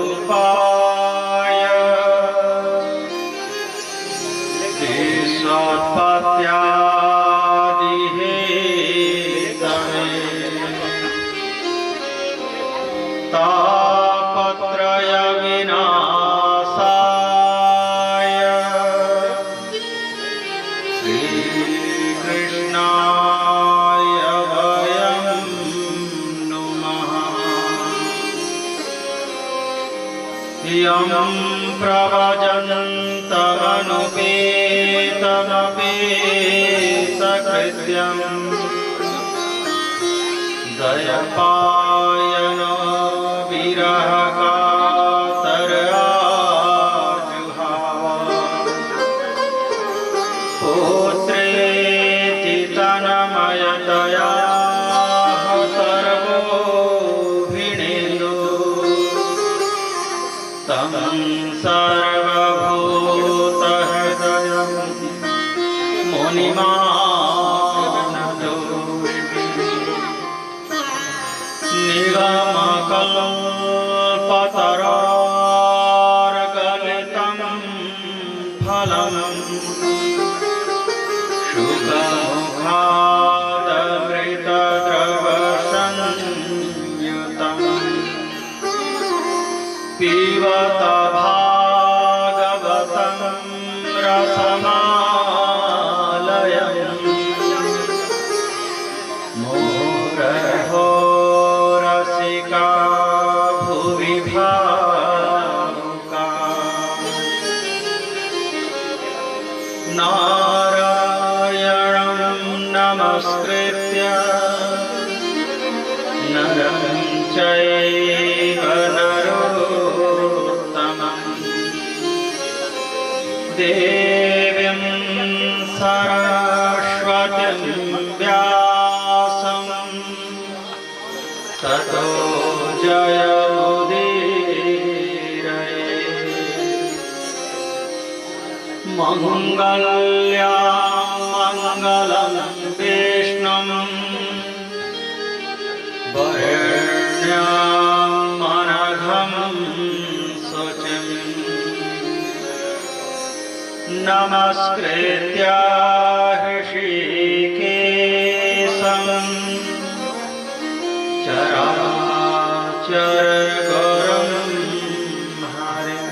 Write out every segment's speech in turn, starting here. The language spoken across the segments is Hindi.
सच्चिदानन्दरूपाय ईश्वरपत्यादिहेतवे तापत्रयविनाशाय श्रीकृष्णाय वयं नुमः। यं प्रव्रजन्तमनुपेतमपेतकृत्यं दयपायनो विरहकातराजुहाव पुत्रेति तन्मयतया सर्वोऽभिनेदु तं सर्वभूतहृदयं मुनिमानतोऽस्मि। निगमकल्पतरोर्गलितं फलं शुभमुखादमृतद्रवसंयुतं पिबत भागवतं रसमालयम् मुहुरहो रसिका भुवि भावुका। नारायणं नमस्कृत्य नरं चैव नरोत्तमं देवीं सरस्वतीं व्यासं ततो जयमुदीरये। मङ्गल्यां मङ्गलं विष्णुं वरेण्यां मनघं शुचिं नमस्कृत्य ऋषिकेशं चराचरगुरुं हरिं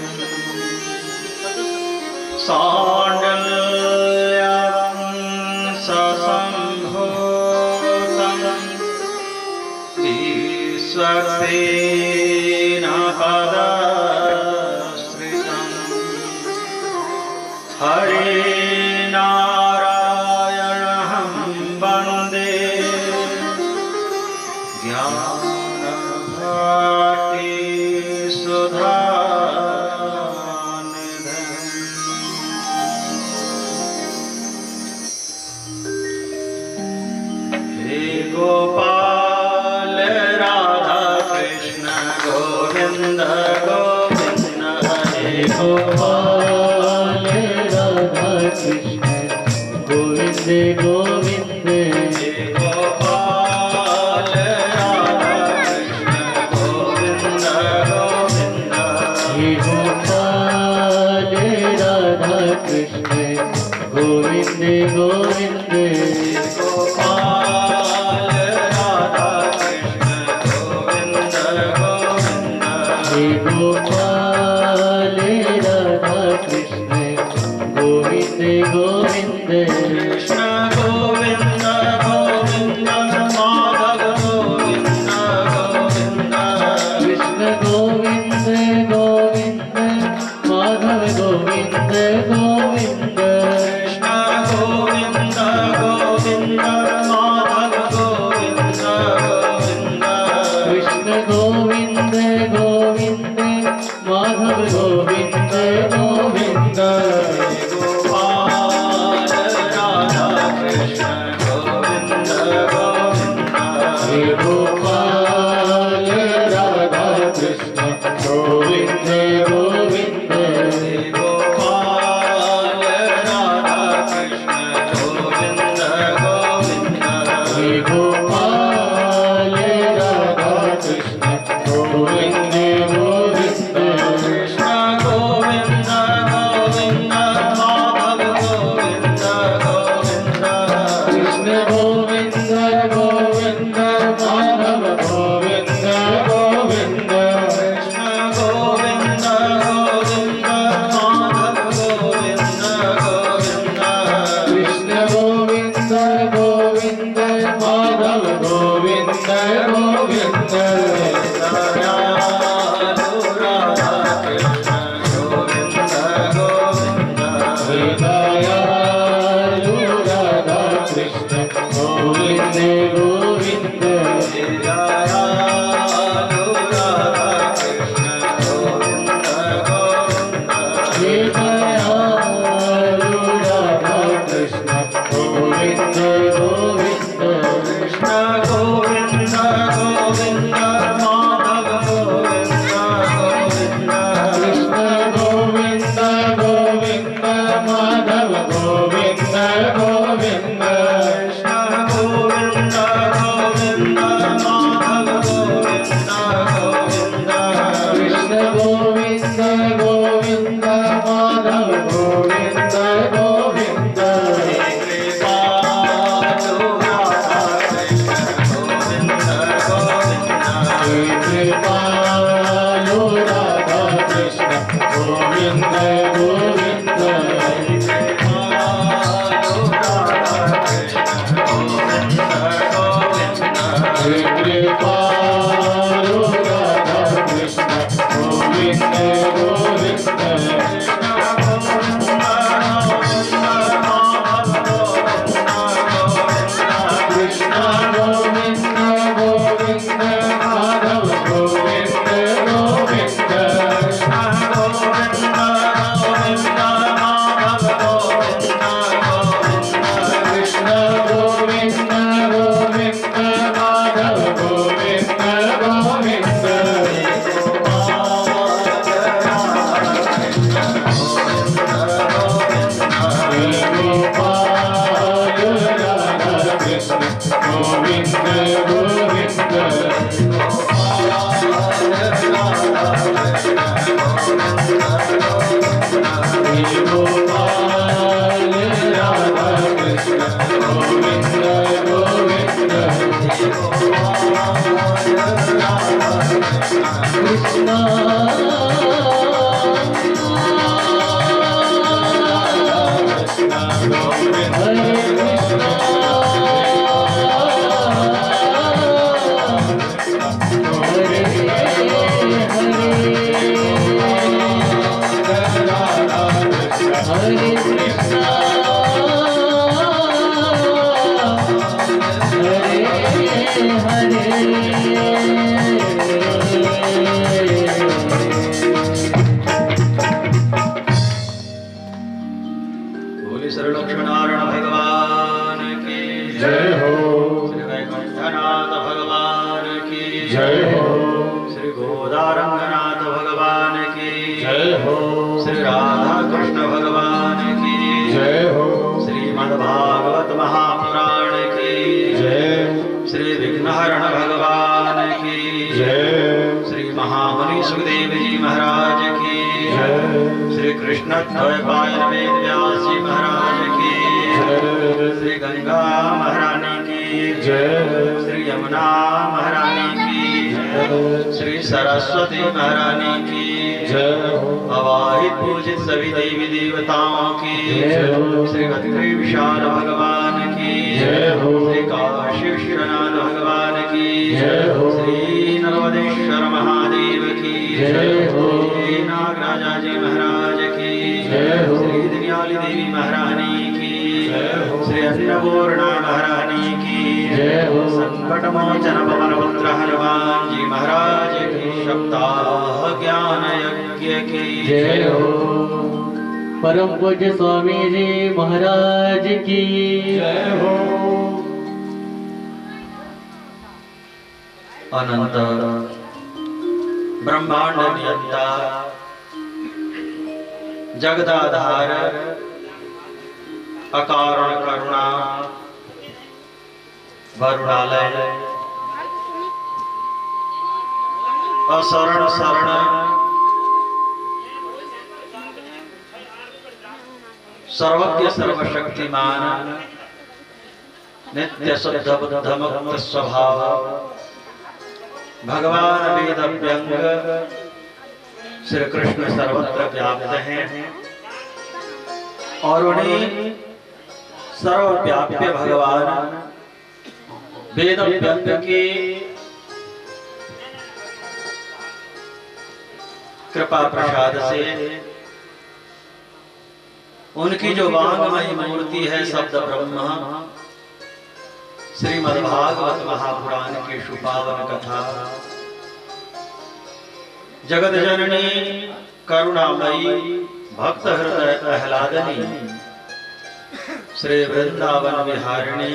साण्डल्यं ससम्भूतं विश्वक्सेनपदाश्रितं हरिनारायणं वन्दे ज्ञानभारतीसुधानिधिम्। हे गोपाल राधा कृष्ण गोविंद गोविंद। हे गोपाल राधा कृष्ण गोविंद गोविंद। हे गोपाल राधा कृष्ण गोविंद गोविंद। हे गोपाल राधा कृष्ण गोविंद गोविंद। गोपाल राधा कृष्ण गोविंद गोविंद। हे गोपाल राधा कृष्ण गोविंद गोविंद। कृष्ण गोविंद गोविंद माधव गोविंद गोविंद दयालु राधा कृष्ण गोविंद गोविंद दयालु राधा कृष्ण गोविंद गोविंद दयालु राधा कृष्ण गोविंद गोविंद दयालु राधा कृष्ण गोविंद गोविंद कृष्ण गोविंद गोविंद माधव गोविंद गोविंद कृष्ण गोविंद गोविंद माधव गोविंद गोविंद कृष्ण गोविंद गोविंद माधव गोविंद गोविंद कृष्ण गोविंद गोविंद माधव गोविंद गोविंद कृपालु राधा कृष्ण गोविंद गोविंद कृपालु राधा कृष्ण गोविंद गोविंद कृष्ण गोविंद गोविंद माधव गोविंद गोविंद कृष्ण गोविंद गोविंद माधव गोविंद गोविंद गोपाल राधा कृष्ण गोविंद गोविंद गोपाल राधा कृष्ण गोविंद गोविंद कृष्ण हरे बोले श्री लक्ष्मीनारायण भगवान की जय हो श्री वैकुंठनाथ भगवान की जय हो श्री गोदारंगनाथ भगवान की जय हो श्री राधा कृष्ण भगवान की जय हो श्रीमद्भागवत महापुराण की जय श्री विघ्नहरण भगवान की जय श्री महामुनि सुखदेव जी महाराज की जय श्री कृष्ण द्वैपायन वेद व्यास जी महाराज की श्री गंगा महारानी की जय श्री यमुना महारानी की श्री सरस्वती महारानी की जय हो अवाहित पूजित सभी देवी देवताओं की श्री अत्रि विशाल भगवान की जय हो श्री काशी विश्वनाथ भगवान की जय हो श्री नर्मदेश्वर महादेव की जय हो श्री नागराजा जी महाराज की जय हो श्री दनियाली देवी महारानी की जय हो श्री अन्नपूर्णा महारानी की जय हो संकट मोचन पवन पुत्र हनुमान जी महाराज की सप्ताह ज्ञान यज्ञ की जय हो परम पूज्य स्वामी जी महाराज की जय हो अनंत ब्रह्मांड नियंता जगदाधार अकारण करुणा वरुणालय असरण शरण सर्वज्ञ सर्वशक्तिमान नित्य शुद्ध बुद्ध मुक्त स्वभाव भगवान वेद व्यंग श्री कृष्ण सर्वत्र व्याप्त हैं और उन्हीं सर्वव्याप्य भगवान वेद व्यंग के कृपा प्रसाद से उनकी जो वांगमयी मूर्ति है शब्द ब्रह्मा, श्रीमद्भागवत महापुराण की सुपावन कथा, जगत जननी करुणामयी भक्त हृदय आह्लादनी श्री वृंदावन विहारिणी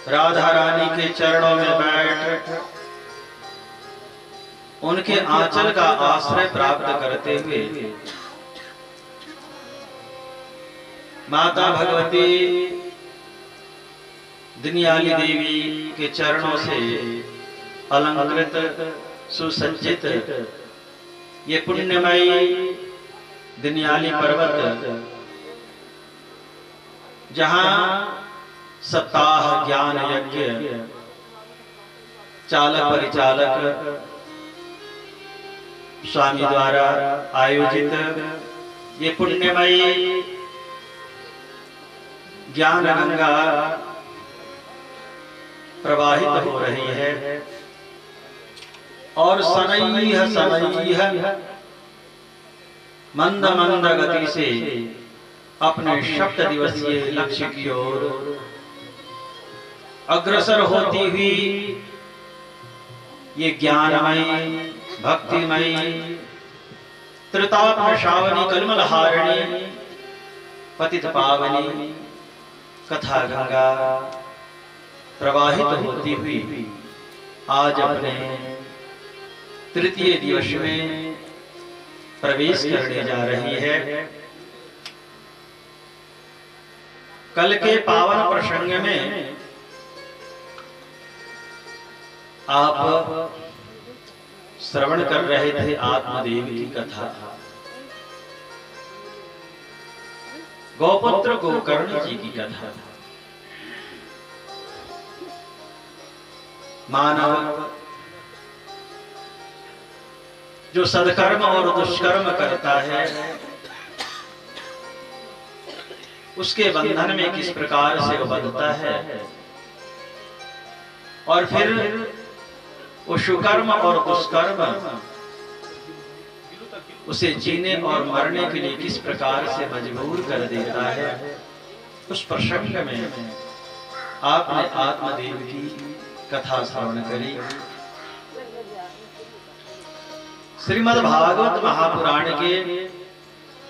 राधा रानी के चरणों में बैठ उनके आंचल का आश्रय प्राप्त करते हुए माता भगवती दिनियाली देवी के चरणों से अलंकृत सुसज्जित ये पुण्यमयी दिनियाली पर्वत, जहां सप्ताह ज्ञान यज्ञ चालक परिचालक स्वामी द्वारा आयोजित ये पुण्यमयी ज्ञान गंगा प्रवाहित हो रही है और सनैह समैह मंद मंद गति से अपने सप्त दिवसीय लक्ष्य की ओर अग्रसर होती हुई ये ज्ञानमयी भक्तिमयी त्रितात्म श्रावणी कलमलहारिणी पतित पावनी कथा गंगा प्रवाहित होती हुई आज अपने तृतीय दिवस में प्रवेश करने जा रही है। कल के पावन प्रसंग में आप श्रवण कर रहे थे आत्मदेव की कथा। गौपुत्र गोकर्ण जी की कथा। मानव जो सदकर्म और दुष्कर्म करता है उसके बंधन में किस प्रकार से वो बंधता है और फिर वो सुकर्म और दुष्कर्म उसे जीने और मरने के लिए किस प्रकार से मजबूर कर देता है। उस प्रसंग में आपने आत्मदेव की कथा श्रवण करी। श्रीमद् भागवत महापुराण के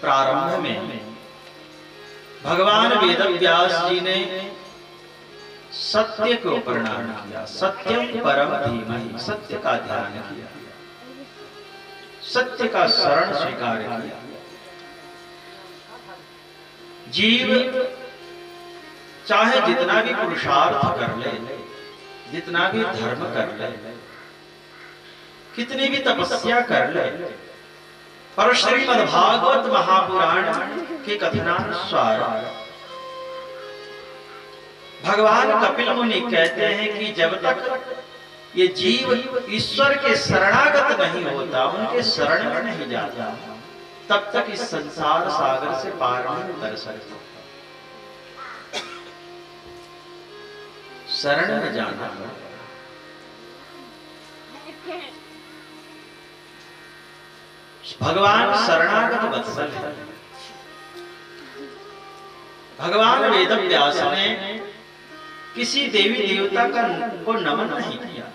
प्रारंभ में भगवान वेदव्यास जी ने सत्य को प्रणाम किया। सत्यम परम धीमहि, सत्य का ध्यान किया, सत्य का शरण स्वीकार किया। जीव चाहे जितना भी पुरुषार्थ कर ले, जितना भी धर्म कर ले, कितनी भी तपस्या कर ले, पर श्रीमद् भागवत महापुराण के कथनानुसार भगवान कपिल मुनि कहते हैं कि जब तक ये जीव ईश्वर के शरणागत नहीं होता, उनके शरण में नहीं जाता, तब तक इस संसार सागर से पार नहीं उतर सकता। शरण में जाना भगवान शरणागत वत्सल है। भगवान वेदव्यास ने किसी देवी देवता को नमन नहीं किया,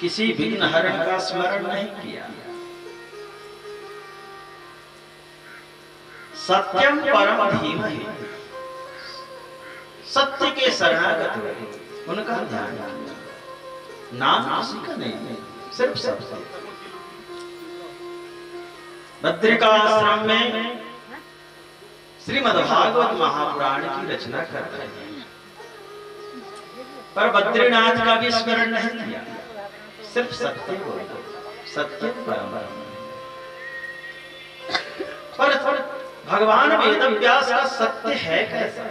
किसी विघ्नहरण का स्मरण नहीं किया। सत्यम परम धीमहि, सत्य के शरणागत हुए, उनका ध्यान किया। नाम किसी का नहीं, सिर्फ सत्य। बद्रिकाश्रम में श्रीमद्भागवत महापुराण की रचना कर रहे हैं, पर बद्रीनाथ का भी स्मरण नहीं किया, सिर्फ सत्य बोला, सत्य परम। पर भगवान वेदव्यास का सत्य है कैसा?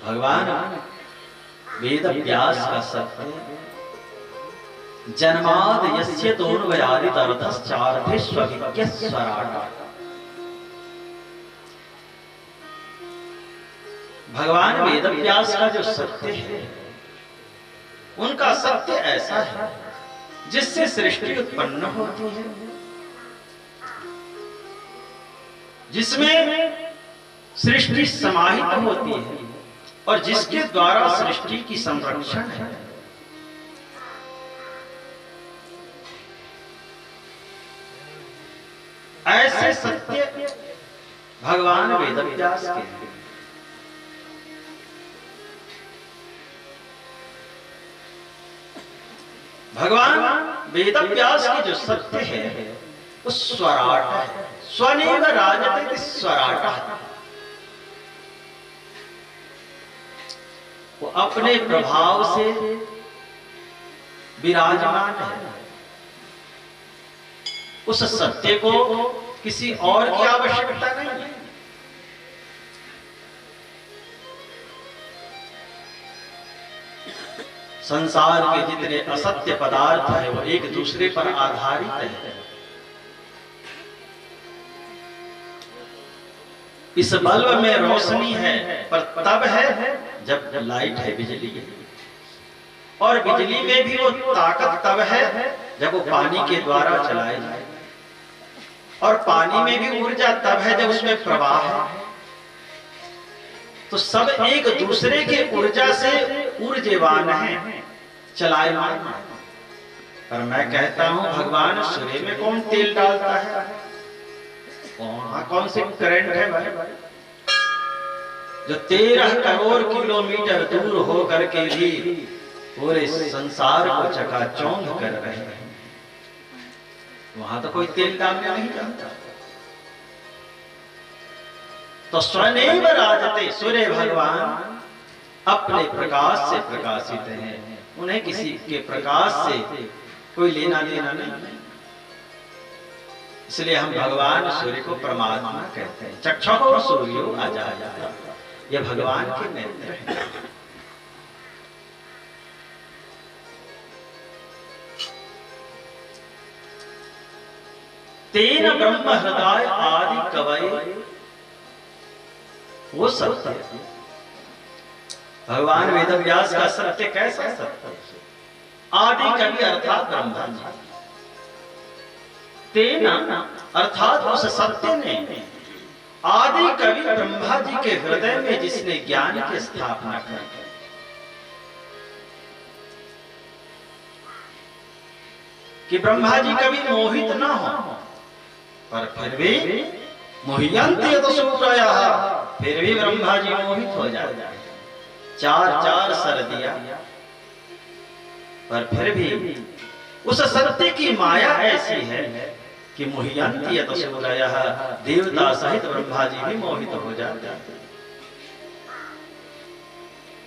भगवान वेदव्यास का सत्य जन्माद यस्य तोन्वयादितरतश्चार्धेष्वभिज्ञस्वराट्। भगवान वेदव्यास का जो सत्य है, उनका सत्य ऐसा है जिससे सृष्टि उत्पन्न होती है, जिसमें सृष्टि समाहित होती है और जिसके द्वारा सृष्टि की संरक्षण है। ऐसे सत्य भगवान वेदव्यास के हैं। भगवान वेदव्यास की जो सत्य है वो स्वराट है। स्वनेव राजते स्वराट, वो अपने प्रभाव से विराजमान है। उस सत्य को किसी और की आवश्यकता नहीं है। संसार के जितने असत्य पदार्थ है वो एक दूसरे पर आधारित है। इस बल्ब में रोशनी है पर तब है जब लाइट है, बिजली है, और बिजली में भी वो ताकत तब है जब वो पानी के द्वारा चलाए जाए, और पानी में भी ऊर्जा तब है जब उसमें प्रवाह है। तो सब एक दूसरे के ऊर्जा से ऊर्जेवान है, चलायमान है। पर मैं कहता हूं भगवान सूर्य में कौन तेल डालता है? कौन से करंट है भाई जो 13 करोड़ किलोमीटर दूर हो करके भी पूरे संसार को चकाचौंध कर रहे हैं? वहां तो कोई तेल डालने नहीं जानता। तो स्वनेव राजते, सूर्य भगवान अपने प्रकाश से प्रकाशित हैं, उन्हें किसी के प्रकाश से कोई लेना देना नहीं। इसलिए हम भगवान सूर्य को परमात्मा कहते हैं। चक्षुः सूर्यो अजायत, ये भगवान के नेत्र हैं। तेन ब्रह्म हृदय आदि कवये, वो सत्य। भगवान वेदव्यास का सत्य कैसा सत्य? आदि कवि अर्थात ब्रह्मा जी। तेन अर्थात उस सत्य ने आदि कवि ब्रह्मा जी के हृदय में जिसने ज्ञान की स्थापना की, कि ब्रह्मा जी कभी मोहित ना हो, पर फिर भी मोह्यन्ति यत सूरयः, फिर भी ब्रह्मा जी मोहित हो जाते। 4 सर्दियां, पर फिर भी उस सत्य की माया ऐसी है कि मोह्यन्ति यत सूरयः, देवता सहित ब्रह्मा जी भी मोहित हो जाते।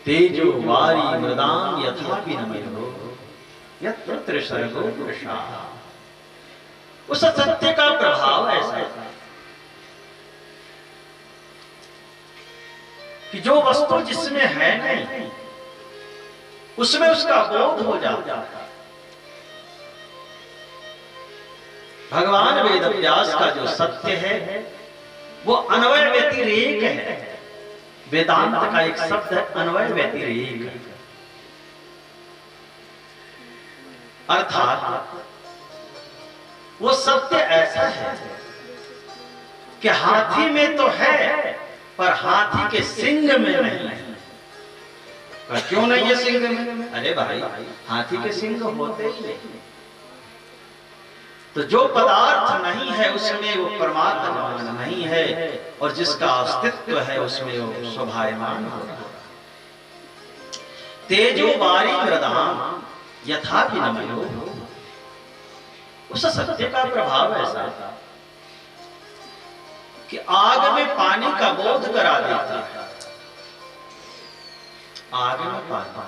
तेजो वारी मृदां यथा विनमयो यत्र त्रिसर्गो पुरुषाः। उस सत्य का प्रभाव ऐसा है कि जो वस्तु जिसमें है नहीं उसमें उसका बोध हो जाता है। भगवान वेदव्यास का जो सत्य है वो अन्वय व्यतिरेक है। वेदांत का एक शब्द है अन्वय व्यतिरेक, अर्थात वो सत्य ऐसा है कि हाथी में तो है पर हाथी के सिंग में नहीं है। पर क्यों नहीं है सिंग में? अरे भाई, हाथी के सिंग होते ही नहीं। तो जो पदार्थ नहीं है उसमें वो परमात्मा नहीं है, और जिसका अस्तित्व है उसमें वो शोभायमान हो रहा है। तेजो वारी मृदां यथा विनमयो, उस सत्य का प्रभाव ऐसा है कि आग में पानी का बोध करा देता है। आग में पानी,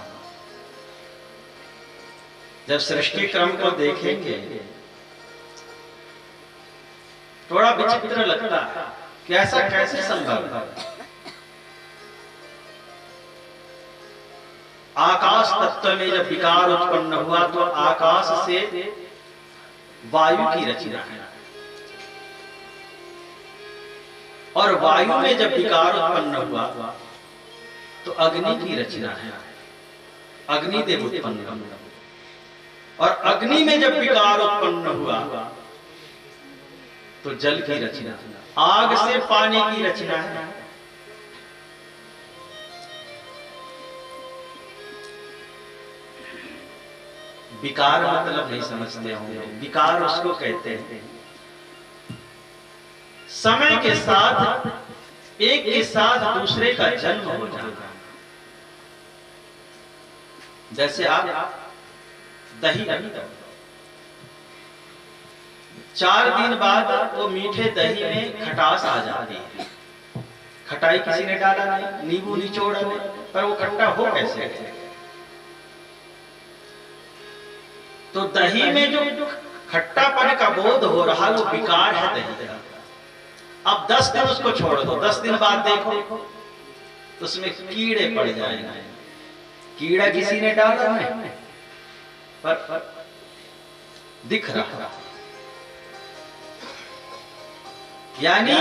जब सृष्टि क्रम को देखेंगे थोड़ा विचित्र लगता है कि ऐसा कैसे संभव है। आकाश तत्व में जब विकार उत्पन्न हुआ तो आकाश से वायु की रचना है, और वायु में जब विकार उत्पन्न हुआ तो अग्नि की रचना है, अग्निदेव उत्पन्न, और अग्नि में जब विकार उत्पन्न हुआ तो जल की रचना, आग से पानी की रचना है। विकार मतलब नहीं समझते होंगे, विकार उसको कहते हैं समय के साथ एक के साथ दूसरे का जन्म हो जाना। जैसे आप दही रख दो, 4 दिन बाद वो मीठे दही में खटास आ जाती है। खटाई किसी ने डाला नहीं, नींबू निचोड़ा नहीं, पर वो खट्टा हो कैसे? तो दही में जो खट्टापन का बोध हो रहा वो विकार है दही का। अब 10 दिन उसको छोड़ दो, 10 दिन बाद देखो तो उसमें कीड़े पड़ जाएंगे। कीड़ा किसी ने डाला नहीं, पर दिख रहा, यानी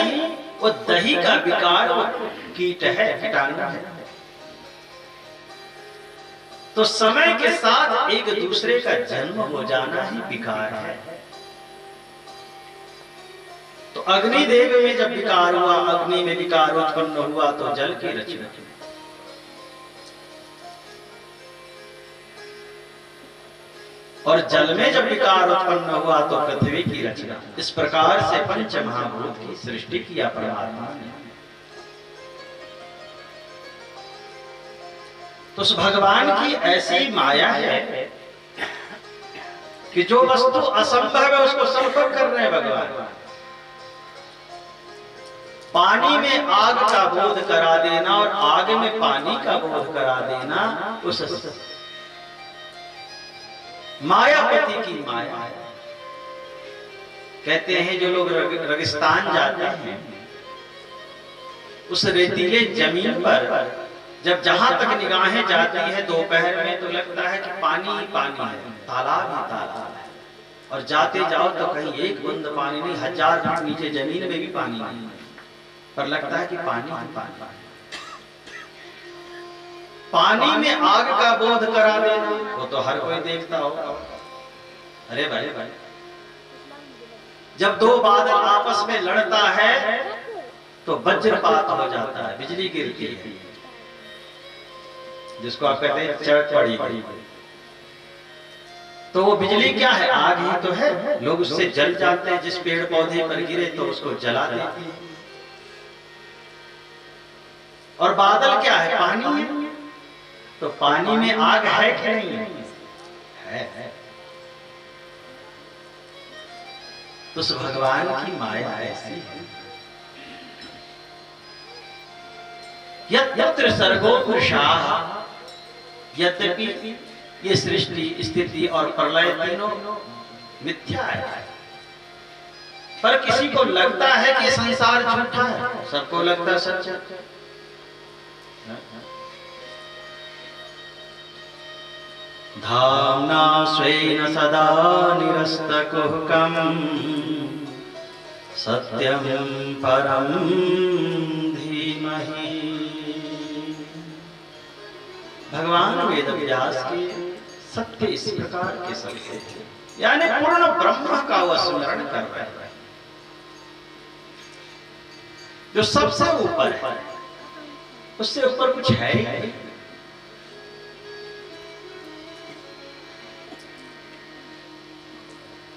वो दही का विकार वो कीट है, कीटाणु है। तो समय के साथ एक दूसरे का जन्म हो जाना ही विकार है। तो अग्निदेव में जब विकार हुआ, अग्नि में विकार उत्पन्न हुआ तो जल की रचना, और जल में जब विकार उत्पन्न हुआ तो पृथ्वी की रचना। इस प्रकार से पंच महाभूत की सृष्टि किया परमात्मा ने। तो उस भगवान की ऐसी माया है कि जो वस्तु असंभव है उसको संभव कर रहे हैं भगवान। पानी में आग का बोध करा देना और आग में पानी का बोध करा देना उस मायापति की माया है। कहते हैं जो लोग रेगिस्तान जाते हैं, उस रेतीले जमीन पर जब जहां तक निगाहें जाती है दोपहर में तो लगता है कि पानी ही पानी है, तालाब ही तालाब है, और जाते जाओ तो कहीं एक बूंद पानी नहीं, 1000 फीट नीचे जमीन में भी पानी नहीं, पर लगता है कि पानी ही पानी है। पानी में आग का बोध करा देना वो तो हर कोई देखता होगा। अरे भाई भाई, जब 2 बादल आपस में लड़ता है तो वज्रपात हो जाता है, बिजली गिरती है, जिसको आप कहते हैं चढ़ पड़ी। तो वो बिजली क्या है? आग ही तो है। लोग उससे जल जाते हैं, जिस पेड़ पौधे पर गिरे तो उसको जला देते हैं। और बादल क्या है? पानी है। तो पानी में आग है कि नहीं है? तो उस भगवान की माया ऐसी है। यत्र सर्गो पुरुषाः, यद्यपि ये सृष्टि स्थिति और प्रलय तीनों मिथ्या है, पर किसी को लगता है कि संसार झूठा है, सबको लगता है सच है। धाम्ना स्वेन सदा निरस्तकुहकम् सत्यं परं धीमहि। भगवान वेदव्यास के सत्य इस प्रकार के सत्य थे, यानी पूर्ण ब्रह्म का वह स्मरण कर रहे हैं जो सबसे ऊपर है, उससे ऊपर कुछ है ही नहीं।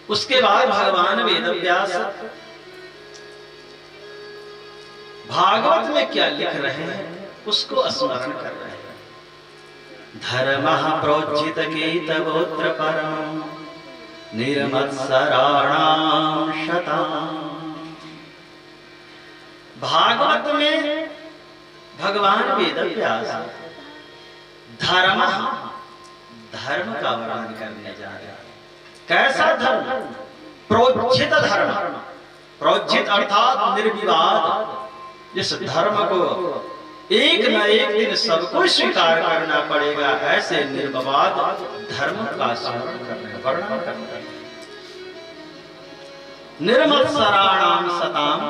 उसके बाद भगवान वेदव्यास भागवत में क्या लिख रहे हैं उसको स्मरण कर रहे हैं। धर्मः प्रोज्झित गीतगोत्र परं निर्मत्सराणां शताम्। भागवत में भगवान वेदव्यास धर्म का वर्णन करने जा रहे हैं। कैसा धर्म? प्रोज्झित धर्म। प्रोज्झित अर्थात निर्विवाद, जिस धर्म को एक न एक दिन सबको स्वीकार करना पड़ेगा, ऐसे निर्विवाद धर्म का स्मरण करना, वर्णन करना। निर्मत्सराणां शताम्।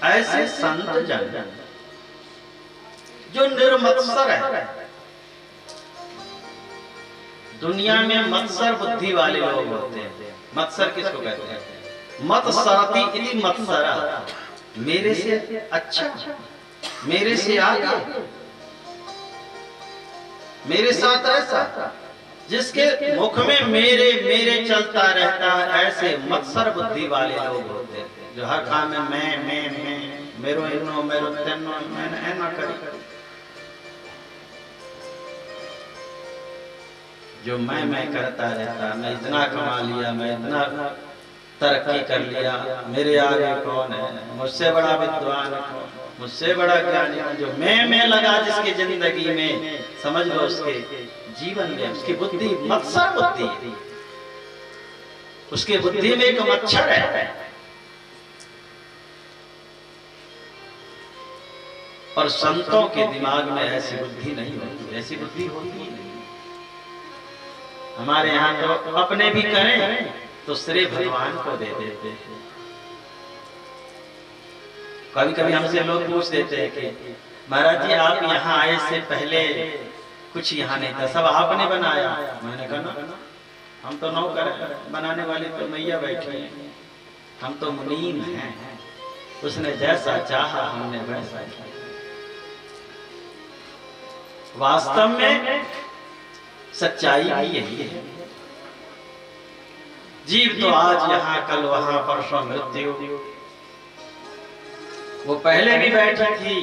ऐसे संत जन जो निर्मत्सर है। दुनिया में मत्सर बुद्धि वाले लोग होते हैं। मत्सर किसको कहते हैं? मत्सरति इति मत्सरा, मेरे से अच्छा, मेरे से आगे, मेरे साथ ऐसा, जिसके मुख में मेरे मेरे चलता रहता है, ऐसे मत्सर बुद्धि वाले लोग होते हैं जो हर काम में मैं मेरो इनो मेरो तेनो मैं ना करी, जो मैं करता रहता, मैं इतना कमा लिया, मैं इतना तरक्की कर लिया, मेरे आगे कौन है, मुझसे बड़ा विद्वान कौन, मुझसे बड़ा ज्ञानी, जो मैं लगा जिसकी जिंदगी में, समझ लो उसके जीवन में, उसकी बुद्धि मत्सर बुद्धि है, उसके बुद्धि में एक मच्छर है। और संतों के दिमाग में ऐसी बुद्धि नहीं होती, ऐसी बुद्धि होती नहीं। हमारे यहाँ तो अपने भी करें तो श्रेय भगवान को दे देते हैं। कभी कभी हमसे लोग पूछ देते हैं कि महाराज जी आप यहाँ आए से पहले कुछ यहाँ नहीं था, सब आपने बनाया। मैंने कहा ना, हम तो नौकर हैं, बनाने वाले तो मैया बैठी हैं, हम तो मुनीम हैं, उसने जैसा चाहा हमने वैसा किया। वास्तव में सच्चाई भी यही है। जीव तो आज यहाँ कल वहां परसों मृत्यु, वो पहले भी बैठी थी,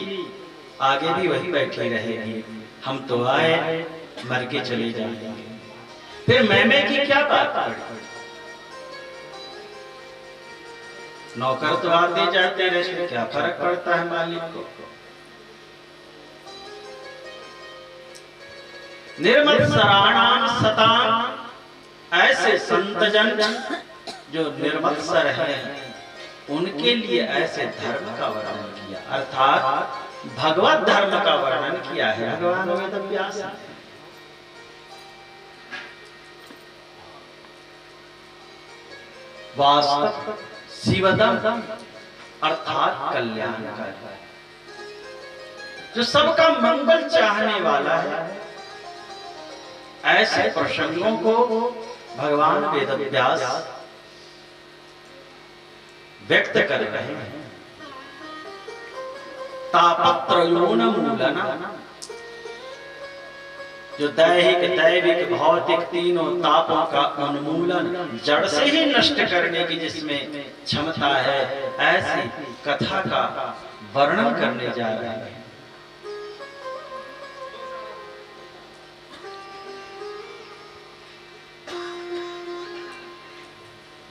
आगे भी वही बैठी रहेगी। हम तो आए, मर के चले जाएंगे, फिर मैं की क्या बात पड़ी? नौकर तो आते जाते रहते, क्या फर्क पड़ता है मालिक को? निर्मत्सराणाम सताम, ऐसे संत जन जो निर्मत्सर हैं, उनके लिए ऐसे धर्म का वर्णन किया, अर्थात भगवत धर्म का वर्णन किया है भगवान वेद व्यास। वास्तव शिवदम अर्थात कल्याणकर, जो सबका मंगल चाहने वाला है, ऐसे प्रसंगों को भगवान वेद व्यास व्यक्त कर रहे हैं। तापत्रयोन मूलना, जो दैहिक दैविक भौतिक तीनों तापों का उन्मूलन, जड़ से ही नष्ट करने की जिसमें क्षमता है, ऐसी कथा का वर्णन करने जा रहे हैं।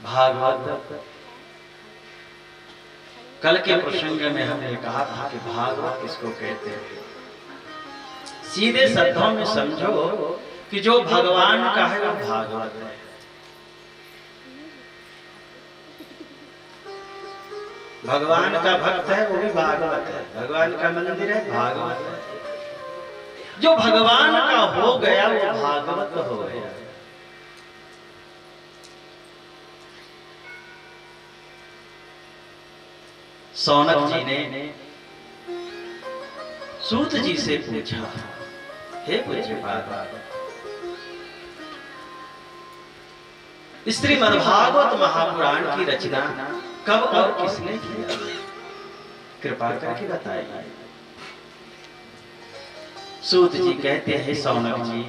भागवत, कल के प्रसंग में हमने कहा था कि भागवत किसको कहते हैं। सीधे शब्दों में समझो कि जो भगवान का है वो भागवत है। भगवान का भक्त है वो भी भागवत है, भगवान का मंदिर है भागवत है। जो भगवान का हो गया वो भागवत हो गया। सौनक जी ने सूत जी से पूछा, हे पूज्यपाद, श्रीमद्भागवत महापुराण की रचना कब और किसने किया, कृपा करके बताइए। सूत जी कहते हैं, सौनक जी,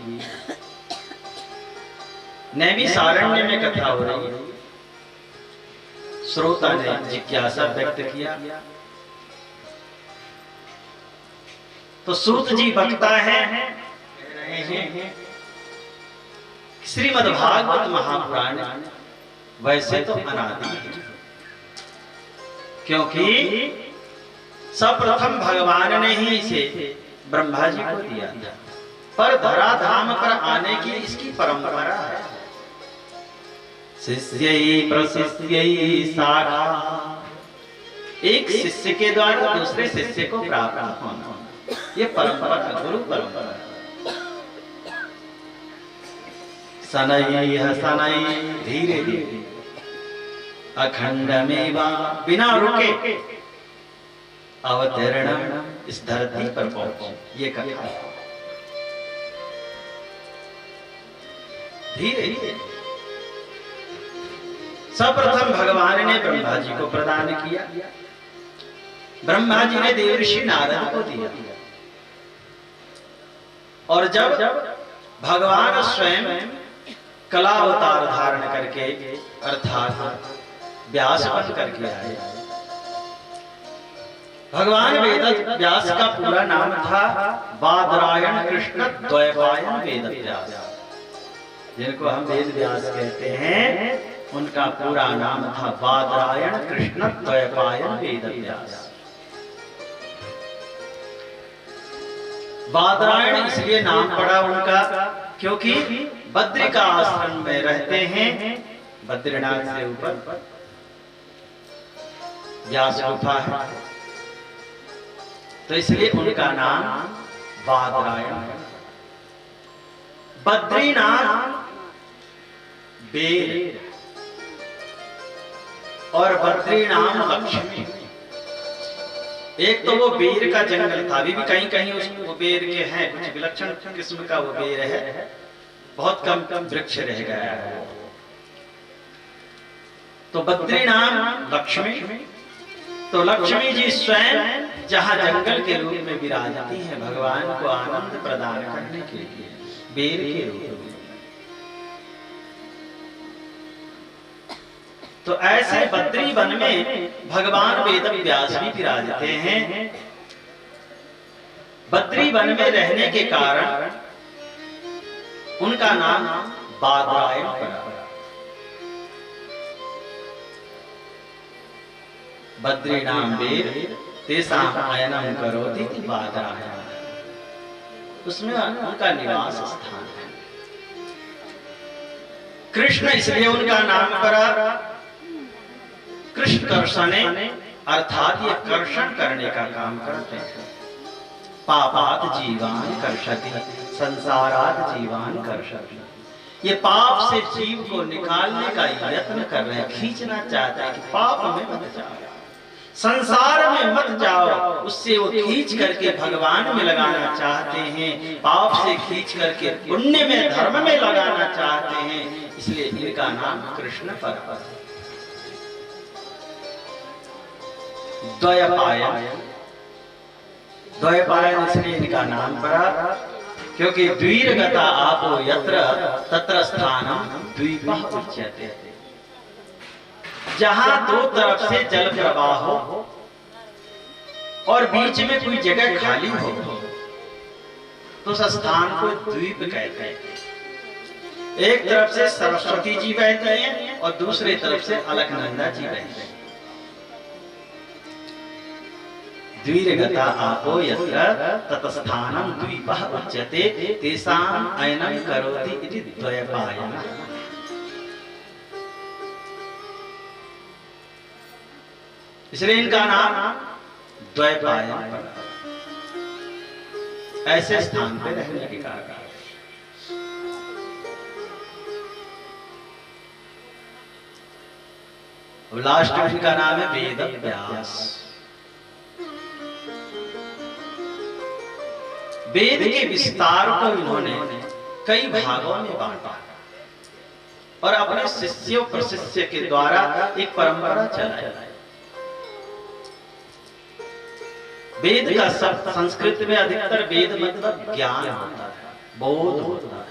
नैमिषारण्य में कथा हो रही है, श्रोता ने जिज्ञासा व्यक्त किया, तो सूत जी बकता है, श्रीमद्भागवत महापुराण वैसे तो अनादि है, क्योंकि सर्वप्रथम भगवान ने ही इसे ब्रह्मा जी को दिया था, पर धराधाम पर आने की इसकी परंपरा है। शिष्यै प्रशिष्यै शाखा, एक शिष्य के द्वारा दूसरे शिष्य को प्राप्त होना, ये परंपरा का गुरु परंपरा। शनैः शनैः धीरे धीरे अखंडमेवा, बिना रुके अवतरण इस धरती पर पहुंचे। ये कथा धीरे धीरे सर्वप्रथम भगवान ने ब्रह्मा जी को प्रदान किया, ब्रह्मा जी ने देवर्षि नारद को दिया, और जब भगवान स्वयं कला अवतार धारण करके अर्थात व्यास बन करके आए। भगवान वेद व्यास का पूरा नाम था बादरायण कृष्ण द्वैपायन वेद व्यास, जिनको हम वेद व्यास कहते हैं उनका पूरा नाम था बादरायण कृष्ण द्वैपायन वेद व्यास। बादरायण इसलिए नाम पड़ा उनका क्योंकि बद्री का आश्रम में रहते हैं, बद्रीनाथ से ऊपर व्यास गुफा है, तो इसलिए उनका नाम बादरायण है। बद्रीनाथ बेर और बद्री नाम लक्ष्मी। एक तो वो बेर का जंगल था, अभी भी कहीं कहीं वो बेर के हैं, कुछ विलक्षण किस्म का वो बेर है, बहुत कम कम वृक्ष रह गया है। तो बद्री नाम लक्ष्मी, तो लक्ष्मी जी स्वयं जहां जंगल के रूप में विराजती हैं भगवान को आनंद प्रदान करने के लिए बेर के रूप में। तो ऐसे बद्री वन में भगवान वेद व्यास भी विराजते हैं। बद्री वन में रहने के कारण उनका नाम बादरायण पड़ा। बद्री नाम बेर तेसाम अयनम करोति बादरायण, उसमें उनका निवास स्थान है। कृष्ण इसलिए उनका नाम पड़ा कृष्ण कर्षणे, अर्थात ये कर्षण करने का काम करते हैं। पापात जीवान कर्षति संसारात जीवान कर्षति, ये पाप से जीव को निकालने का यत्न कर रहे हैं, खींचना चाहते हैं कि पाप में मत जाओ, संसार में मत जाओ, उससे वो खींच करके भगवान में लगाना चाहते हैं, पाप से खींच करके पुण्य में धर्म में लगाना चाहते हैं, इसलिए इनका नाम कृष्ण पड़ा। द्वैपायन, द्वैपायन इसलिए इनका नाम पड़ा क्योंकि द्वीरगता आपो यत्र तत्र स्थानम द्वीपः उच्यते, जहां दो तरफ से जल प्रवाह हो और बीच में कोई जगह खाली हो तो उस स्थान को द्वीप कहते हैं। एक तरफ से सरस्वती जी बहती हैं और दूसरी तरफ से अलकनंदा जी बहते हैं। द्वीरगता आपो यत्र ततस्थानं द्वीपः उच्यते तेषाम् अयनं करोति इति द्वैपायनः। इसलिए इनका नाम द्वैपायन पड़ा, ऐसे स्थान पे रहने के कारण। लास्ट इनका नाम है वेद व्यास। वेद के विस्तार को इन्होंने कई भागों में बांटा और अपने शिष्यों प्रशिष्य के द्वारा एक परंपरा चलाई। वेद का शब्द संस्कृत में अधिकतर वेद मतलब ज्ञान होता है, बोध होता है,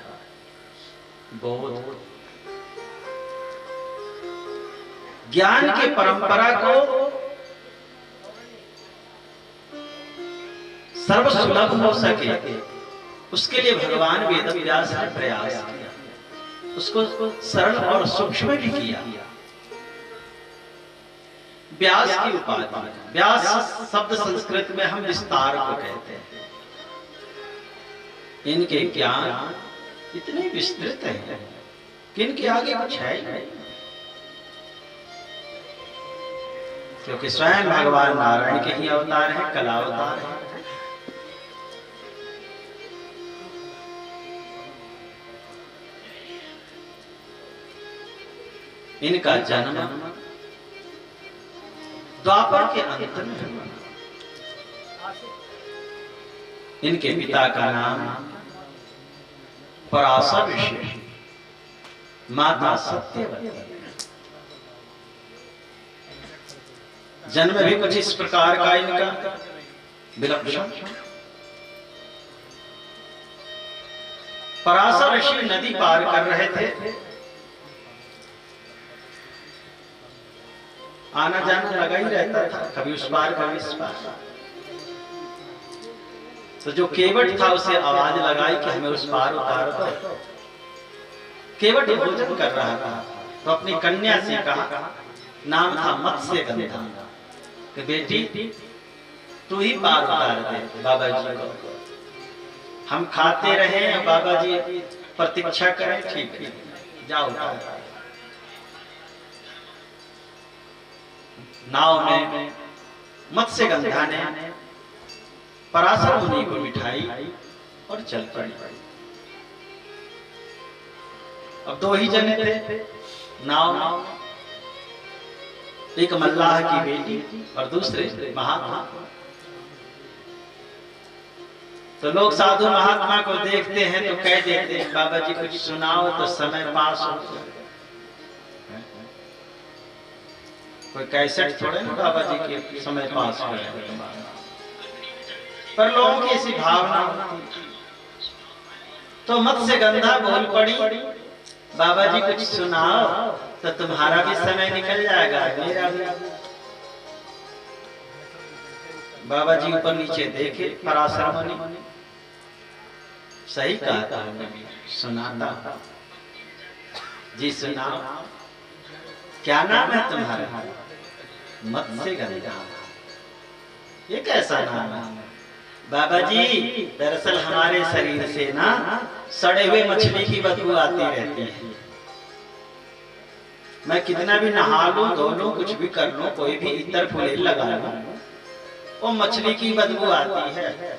बोध। ज्ञान की परंपरा को सर्वसुलभ हो सके उसके लिए भगवान वेद व्यास ने प्रयास किया, उसको सरल और सूक्ष्म भी किया। व्यास की उपाधि, व्यास शब्द संस्कृत में हम विस्तार को कहते हैं। इनके ज्ञान इतने विस्तृत हैं कि इनके आगे कुछ है नहीं, क्योंकि स्वयं भगवान नारायण के ही अवतार हैं, कला अवतार हैं। इनका जन्म द्वापर के अंत में हुआ। इनके पिता का नाम पराशर ऋषि, माता सत्यवती। जन्म भी कुछ इस प्रकार का इनका विलक्षण। पराशर ऋषि नदी पार कर रहे थे, आना जाना लगा ही रहता था, कभी उस पार कभी इस पार। तो जो केवट था उसे आवाज लगाई कि हमें उस पार उतार दो। केवट भोजन कर रहा था तो अपनी कन्या से कहा, नाम था मत्स्यगंधा, कि बेटी तू ही पार उतार दे बाबा जी को, हम खाते रहे और बाबा जी प्रतीक्षा करें, ठीक है जाओ। नाव में मत्स्यगंधा ने पराशर मुनि को बिठाई और चल पड़ी। अब दो ही जने थे नाव में, एक मल्लाह की बेटी और दूसरे महात्मा। तो लोग साधु महात्मा को देखते हैं तो कह देते हैं, बाबा जी कुछ सुनाओ तो समय पास हो जाए। कोई कैसेट थोड़े ना बाबा जी के समय पास करे, पर लोगों की ऐसी भावना होती। तो मत्स्यगंधा बोल पड़ी, बाबा जी कुछ सुनाओ तो तुम्हारा भी समय निकल जाएगा, मेरा भी। बाबा जी ऊपर नीचे देखे, पराशर मुनि सही कहा था, सुनाता जी सुनाओ। क्या नाम है तुम्हारा? मत्स्यगंधा। ये कैसा नाम है? बाबा जी दरअसल हमारे शरीर से ना सड़े हुए मछली की बदबू आती रहती है। मैं कितना भी नहा लूं, धो लूं, कुछ भी कर लूं, कोई भी इतर फुलेल लगा लूं, वो मछली की बदबू आती है।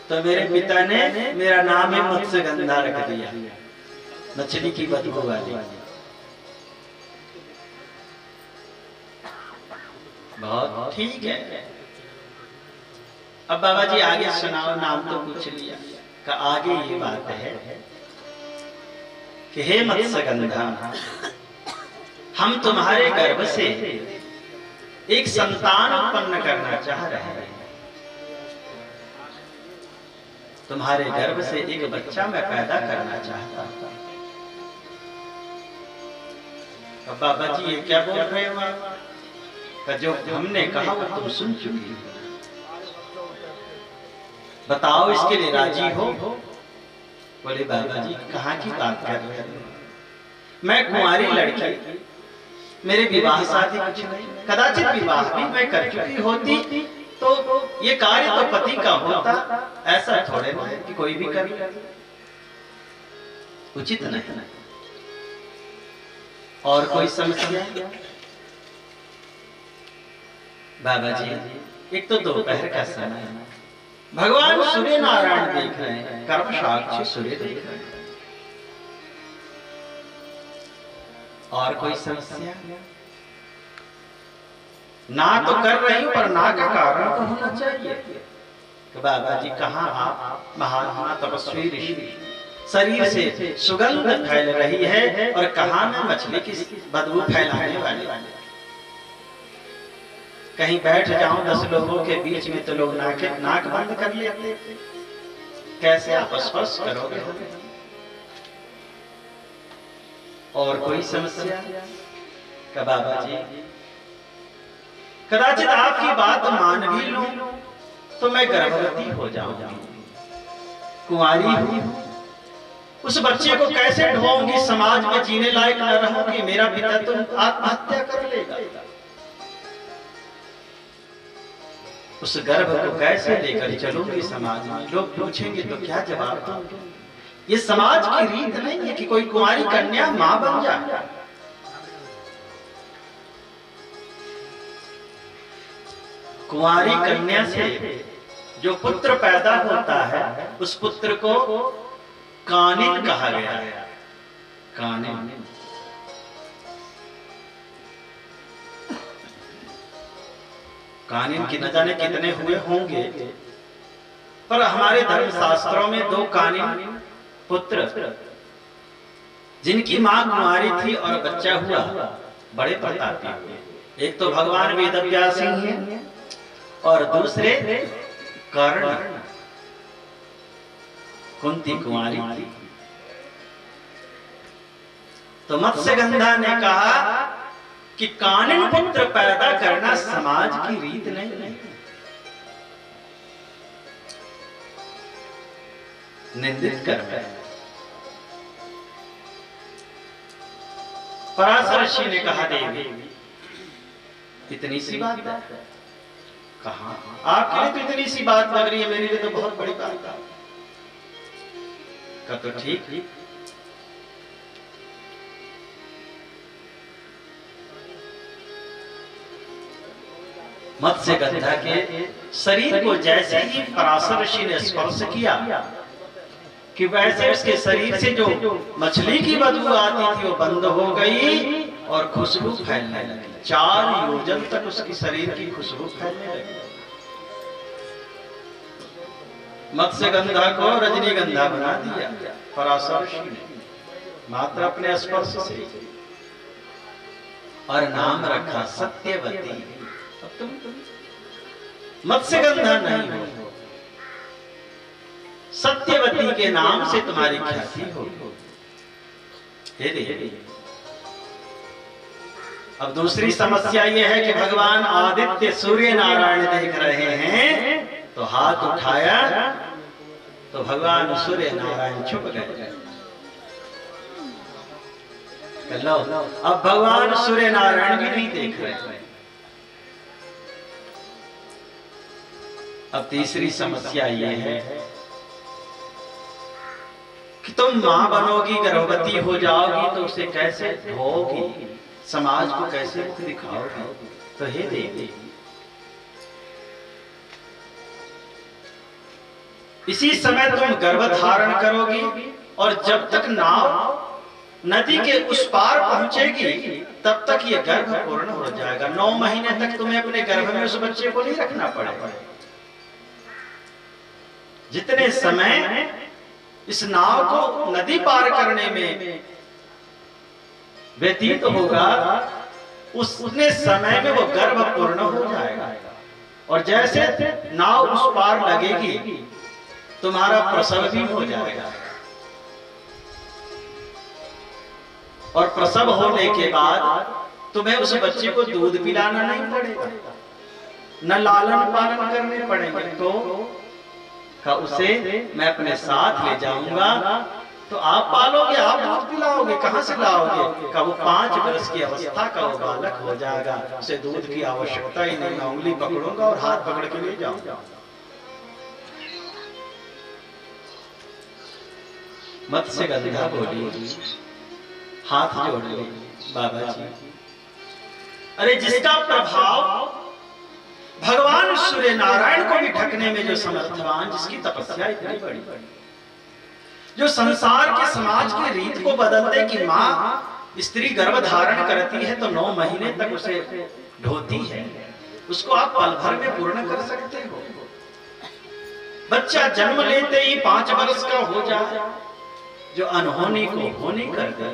तो मेरे पिता ने मेरा नाम है मत्स्यगंधा रख दिया, मछली की बदबू वाली। बहुत ठीक है। अब बाबा जी आगे सुनाओ, नाम तो पूछ लिया, का आगे ये बात है कि हे मत्स्यगंधा, हम तुम्हारे गर्भ से एक संतान उत्पन्न करना चाह रहे हैं। तुम्हारे गर्भ से एक बच्चा मैं पैदा करना चाहता हूं। अब बाबा जी ये क्या बोल रहे हो? जो हमने कहा वो तुम सुन चुकी हो, बताओ इसके लिए राजी हो? बोले बाबा जी कहाँ की बात कर रहे हो? मैं कुंवारी लड़की, मेरे विवाह शादी कुछ नहीं, कदाचित विवाह भी मैं कर चुकी होती तो ये कार्य तो पति का होता, ऐसा थोड़े ना कि कोई भी कर ले, उचित नहीं। और कोई समस्या? बाबा जी एक तो दोपहर का समय, भगवान सूर्य नारायण देख रहे हैं, कर्म साक्षी सूर्य देख रहे हैं। और कोई समस्या? ना तो कर रही हूं, पर ना का कारण तो होना चाहिए। तो बाबा जी कहाँ आप महात्मा तपस्वी ऋषि, शरीर से सुगंध फैल रही है, और कहाँ मैं मछली की बदबू फैलाने वाले। कहीं बैठ जाऊं 10 लोगों के बीच में तो लोग नाक बंद कर लेते, कैसे आप स्पर्श करोगे? और कोई समस्या? का बाबा जी कदाचित आपकी बात मान भी लूं तो मैं गर्भवती हो जाऊंगी, कुंवारी हूं, उस बच्चे को कैसे ढोऊंगी, समाज में जीने लायक न रहूंगी, मेरा पिता तो आत्महत्या कर लेगा। उस गर्भ को कैसे लेकर चलूंगी समाज में? लोग पूछेंगे तो क्या जवाब दूं? ये समाज की रीत नहीं है कि कोई कुंवारी कन्या मां बन जाए। कुंवारी कन्या से जो पुत्र पैदा होता है, उस पुत्र को कानिन कहा गया है। कानिन। कानिन की न जाने कितने हुए होंगे, पर हमारे धर्म शास्त्रों में 2 कानिन पुत्र जिनकी मां कुंवारी थी और बच्चा हुआ, बड़े प्रतापी हुए। एक तो भगवान वेदव्यास सिंह हैं और दूसरे कर्ण। कुंती कुंवारी थी। तो मत्स्यगंधा ने कहा कि कानिन पुत्र पैदा करना समाज की रीत नहीं, निंदित कर्म है। पराशर ऋषि ने कहा देवी इतनी सी बात है? कहा आपके लिए तो इतनी सी बात लग रही है, मेरे लिए तो बहुत बड़ी बात है। कहा तो ठीक। मत्स्यगंधा के शरीर को जैसे ही पराशर ऋषि ने स्पर्श किया कि वैसे उसके शरीर से जो मछली की बदबू आती थी वो बंद हो गई और खुशबू फैलने लगी। 4 योजन तक उसकी शरीर की खुशबू फैलने लगी। मत्स्यगंधा को रजनीगंधा बना दिया पराशर ऋषि ने मात्र अपने स्पर्श से, और नाम रखा सत्यवती। अब तुम मत्स्यगंधा नहीं हो, सत्यवती के नाम से तुम्हारी ख्याति हो। हे देवी, अब दूसरी समस्या यह है कि भगवान आदित्य सूर्य नारायण देख रहे हैं, तो हाथ उठाया तो भगवान सूर्य नारायण छुप गए। लो, अब भगवान सूर्य नारायण भी नहीं देख रहे हैं। अब तीसरी समस्या यह है कि तुम मां बनोगी, गर्भवती हो जाओगी तो उसे कैसे धोगी, समाज को कैसे मुख दिखाओगी? तो हे देवी, इसी समय तुम गर्भ धारण करोगी और जब तक नाव नदी के उस पार पहुंचेगी तब तक ये गर्भ पूर्ण हो जाएगा। 9 महीने तक तुम्हें अपने गर्भ में उस बच्चे को नहीं रखना पड़ेगा। जितने समय इस नाव को नदी पार करने में व्यतीत होगा, उतने समय में वो गर्भ पूर्ण हो जाएगा। और जैसे नाव उस पार लगेगी तुम्हारा प्रसव भी हो जाएगा। और प्रसव होने के बाद तुम्हें उस बच्चे को दूध पिलाना नहीं पड़ेगा, न लालन पालन करने पड़ेंगे। तो का उसे मैं अपने साथ ले जाऊंगा, तो आप पालोगे, आप दूध पिलाओगे, कहां से लाओगे? का वो 5 वर्ष की अवस्था का वो बालक हो जाएगा, उसे दूध की आवश्यकता ही नहीं। मैं उंगली पकड़ूंगा और हाथ पकड़ के ले जाऊंगा। मत्स्यगंधा बोली, हाथ जोड़ ली, बाबा जी, अरे जिसका प्रभाव भगवान सूर्य नारायण को भी ढकने में जो समर्थवान, जिसकी तपस्या इतनी बड़ी, जो संसार के समाज की रीत को बदल दे कि मां स्त्री गर्भ धारण करती है तो 9 महीने तक उसे ढोती है, उसको आप पल भर में पूर्ण कर सकते हो। बच्चा जन्म लेते ही 5 वर्ष का हो जाए, जो अनहोनी को होनी कर दे,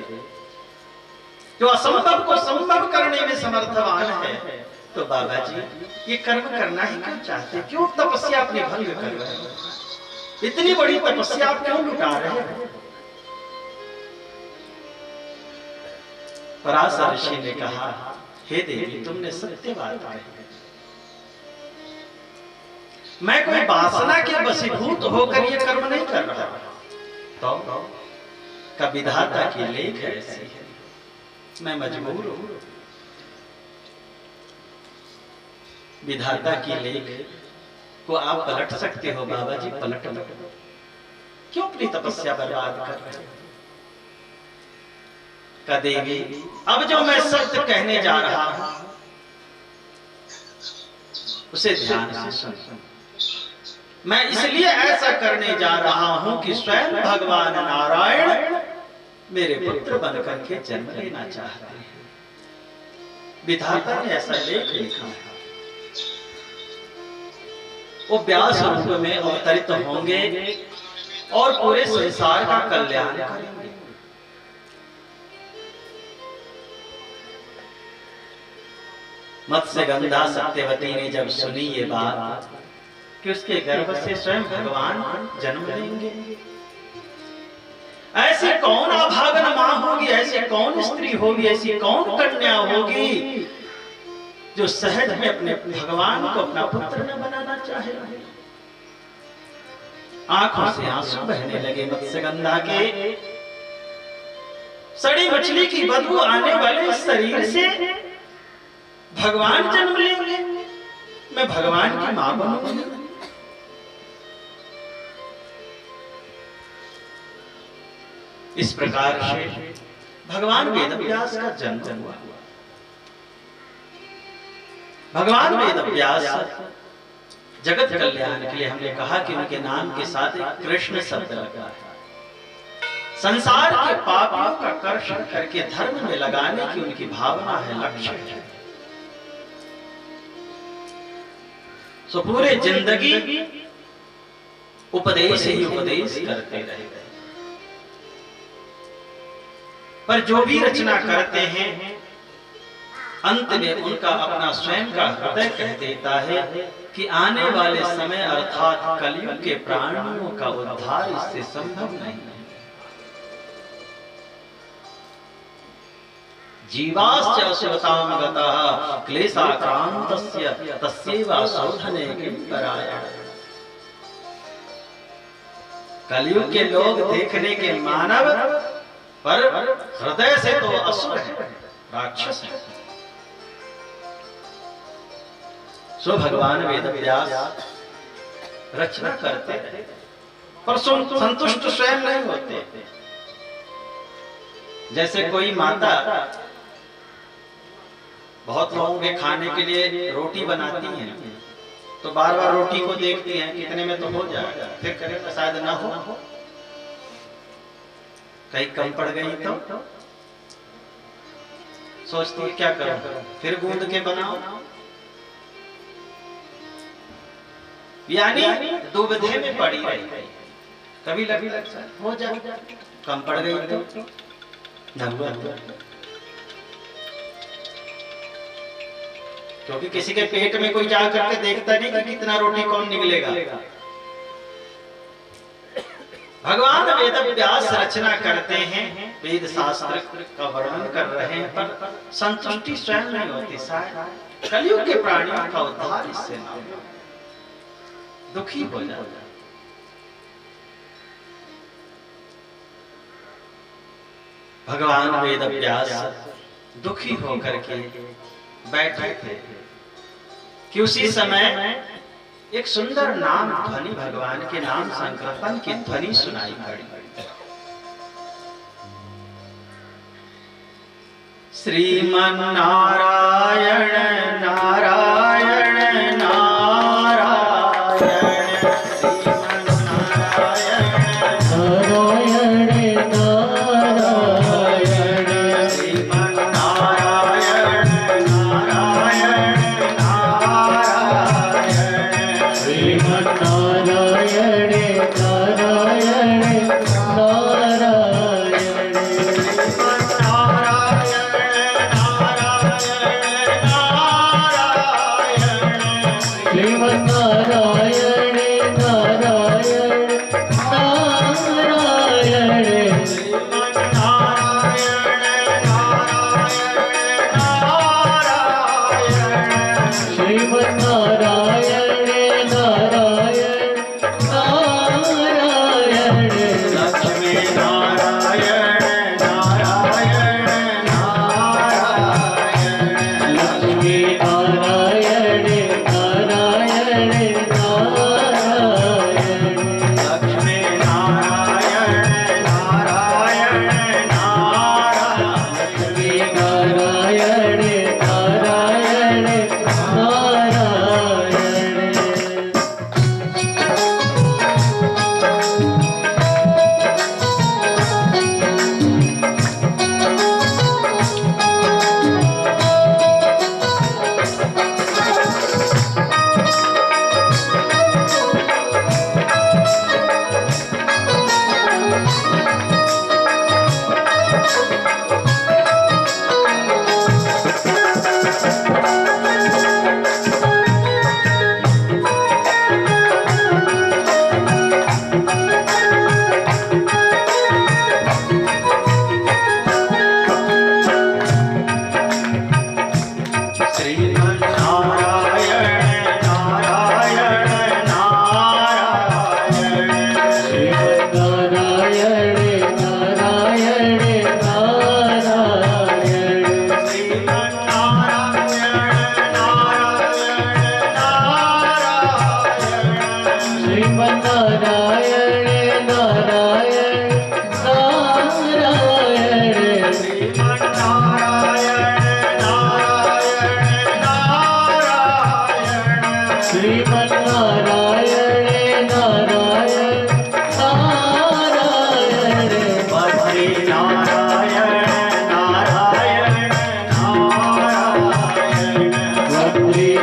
जो असंभव को संभव करने में समर्थवान है, तो बाबा जी ये कर्म करना ही क्यों चाहते? क्यों तपस्या अपनी भंग कर रहे हैं? इतनी बड़ी तपस्या आप क्यों लुटा रहे हैं? पराशर ऋषि ने कहा, हे देवी, तुमने सत्य बात कही। मैं कोई वासना के वशीभूत होकर ये कर्म नहीं कर रहा, तो का विधाता की लेख ऐसी है, मैं मजबूर हूं। विधाता की लेख को आप पलट सकते हो बाबा जी, पलट लो। क्यों अपनी तपस्या बर्बाद कर रहे हो? का देवी, अब जो मैं सत्य कहने जा रहा हूं उसे ध्यान से सुनो। मैं इसलिए ऐसा करने जा रहा हूं कि स्वयं भगवान नारायण मेरे पुत्र बनकर के जन्म लेना चाहते हैं। विधाता ने ऐसा लेख लिखा है। वो व्यास रूप में अवतरित होंगे और पूरे संसार का कल्याण करेंगे। मत्स्यगंधा सत्यवती ने जब सुनी ये बात कि उसके गर्भ से स्वयं भगवान जन्म लेंगे, ऐसी कौन अभागन मां होगी, ऐसी कौन स्त्री होगी, ऐसी कौन कन्या होगी जो सहज में अपने भगवान को अपना पुत्र न बनाना चाहे। आंखों से आंसू बहने लगे मत्स्यगंधा के। सड़ी मछली की बदबू आने वाले शरीर से भगवान जन्म लेंगे, मैं भगवान की मां बनूंगी। इस प्रकार से भगवान वेदव्यास का जन्म हुआ। भगवान वेदव्यास जगत कल्याण के लिए हमने कहा कि उनके नाम के साथ एक कृष्ण शब्द लगा है। संसार के पापों का कर्षण करके धर्म में लगाने की उनकी भावना है, लक्ष्य है। सो पूरे जिंदगी उपदेश ही उपदेश करते रहे। पर जो भी रचना करते हैं अंत में उनका अपना स्वयं का हृदय कह देता है कि आने वाले समय अर्थात कलयुग के प्राणियों का उद्धार इससे संभव नहीं है। जीवाश्च असुरतां गतः क्लेशाक्रान्तस्य तस्यैव शोधने किं परायण। कलयुग के लोग देखने के मानव पर हृदय से तो असुर है, राक्षस है। सो भगवान वेदव्यास रचना करते हैं पर संतुष्ट स्वयं नहीं होते। जैसे कोई माता बहुत लोगों के खाने के लिए रोटी बनाती हैं तो बार बार रोटी को देखती हैं कितने में तो हो जाएगा, फिर करें शायद ना हो, कहीं कम पड़ गई तो सोचती है क्या करूं, फिर गूंद के बनाओ। यानी दुविधा में पड़ी रही, कभी लगी हो जाए, कम पड़ गई तो क्योंकि किसी के पेट में कोई जा करके देखता नहीं कि कितना रोटी कौन निकलेगा। भगवान वेदव्यास रचना करते हैं, वेद शास्त्र का वर्णन कर रहे हैं, पर संतुष्टि स्वयं नहीं होती। शायद कलयुग के प्राणियों का उद्धार इससे ना हो, दुखी हो जाता। भगवान वेदव्यास दुखी होकर के बैठे थे कि उसी समय एक सुंदर नाम ध्वनि, भगवान के नाम संकीर्तन की ध्वनि सुनाई पड़ी। श्रीमन नारायण नारायण नारायण, श्रीमन नारायण नारायण, श्रीमन नारायण नारायण नारायण, श्रीमन नारायण नारायण नारायण,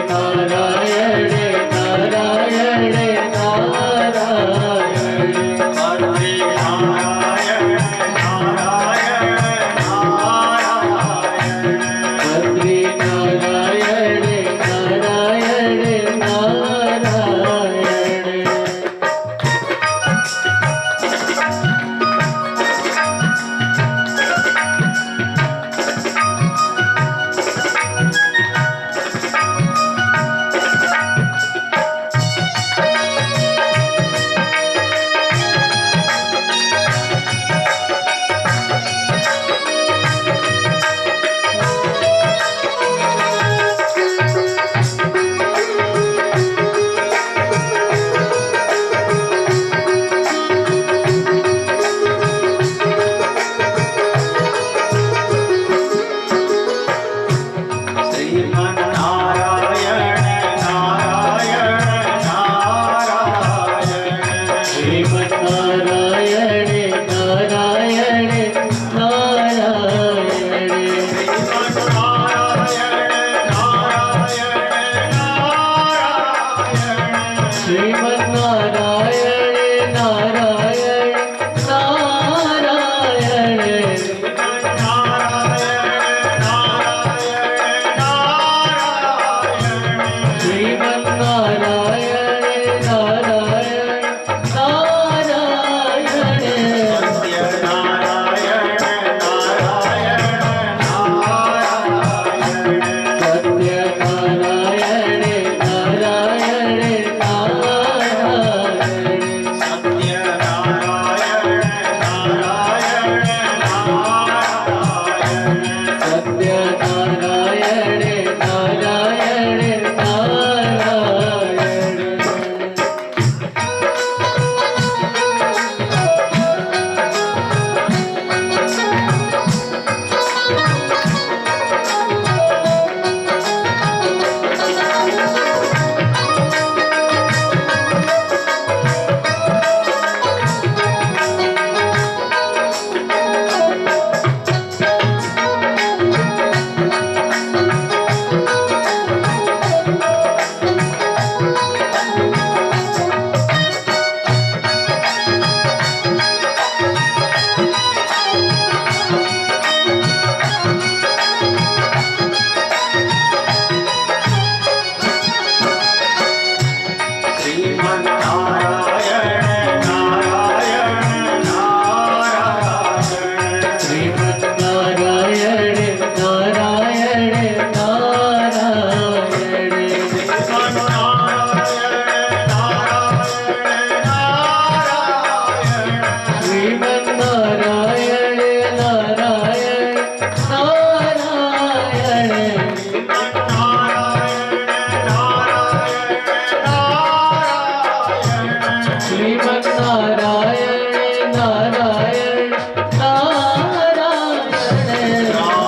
नारायण नारायण नारायण हरे नारायण नारायण नारायण हरे नारायण नारायण नारायण श्रीमन्नारायण नारायण नारायण श्रीमन्नारायण नारायण नारायण श्रीमन्नारायण नारायण नारायण श्रीमन्नारायण नारायण नारायण सत्यनारायण नारायण सत्यनारायण नारायण नारायण सत्यनारायण नारायण सत्यनारायण नारायण नारायण श्रीमन्नारायण नारायण नारायण श्रीमन्नारायण नारायण नारायण श्रीमन्नारायण नारायण नारायण श्रीमन्नारायण नारायण नारायण राम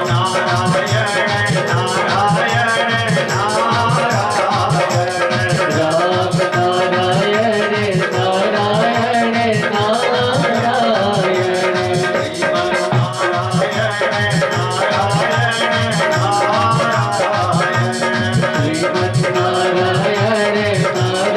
नारायण नारायण नारायण राम नारायण नारायण नारायण श्रीमन्नारायण नारायण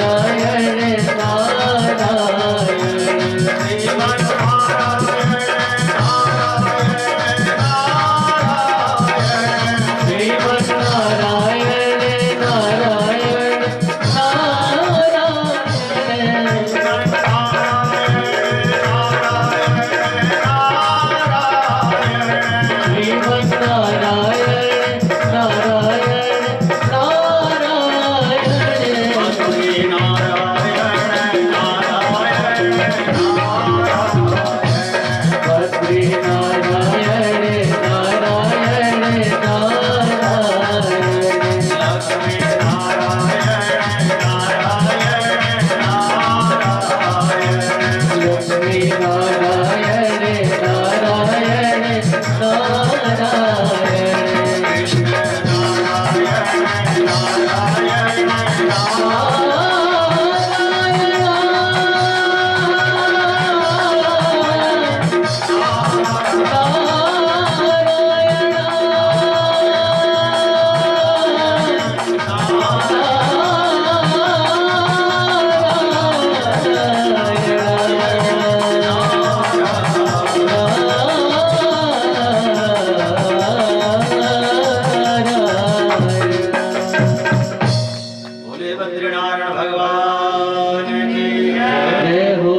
भगवान की जय हो।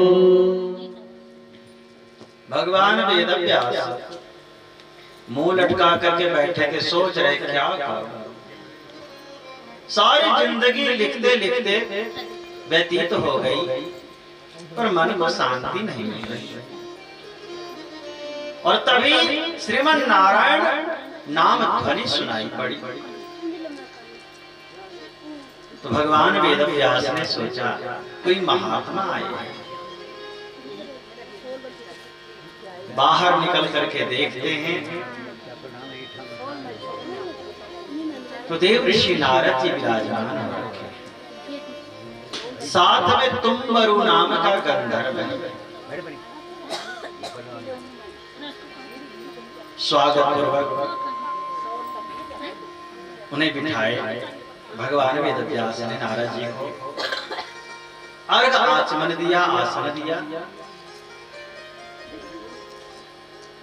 भगवान वेदव्यास मुंह लटका करके बैठे थे, सोच रहे क्या करूं। सारी जिंदगी लिखते लिखते व्यतीत हो गई, पर मन को शांति नहीं मिल रही। और तभी श्रीमन नारायण नाम ध्वनि सुनाई पड़ी। तो भगवान वेदव्यास ने सोचा कोई महात्मा आए हैं, बाहर निकल करके देखते हैं। तो देव ऋषि नारद जी विराजमान हो रखे, साथ में तुम्बरु नाम का गंधर्व है। स्वागत पूर्वक उन्हें बिठाए। भगवान वेदव्यास ने नारद जी को अर्घ आचमन दिया, आसन दिया।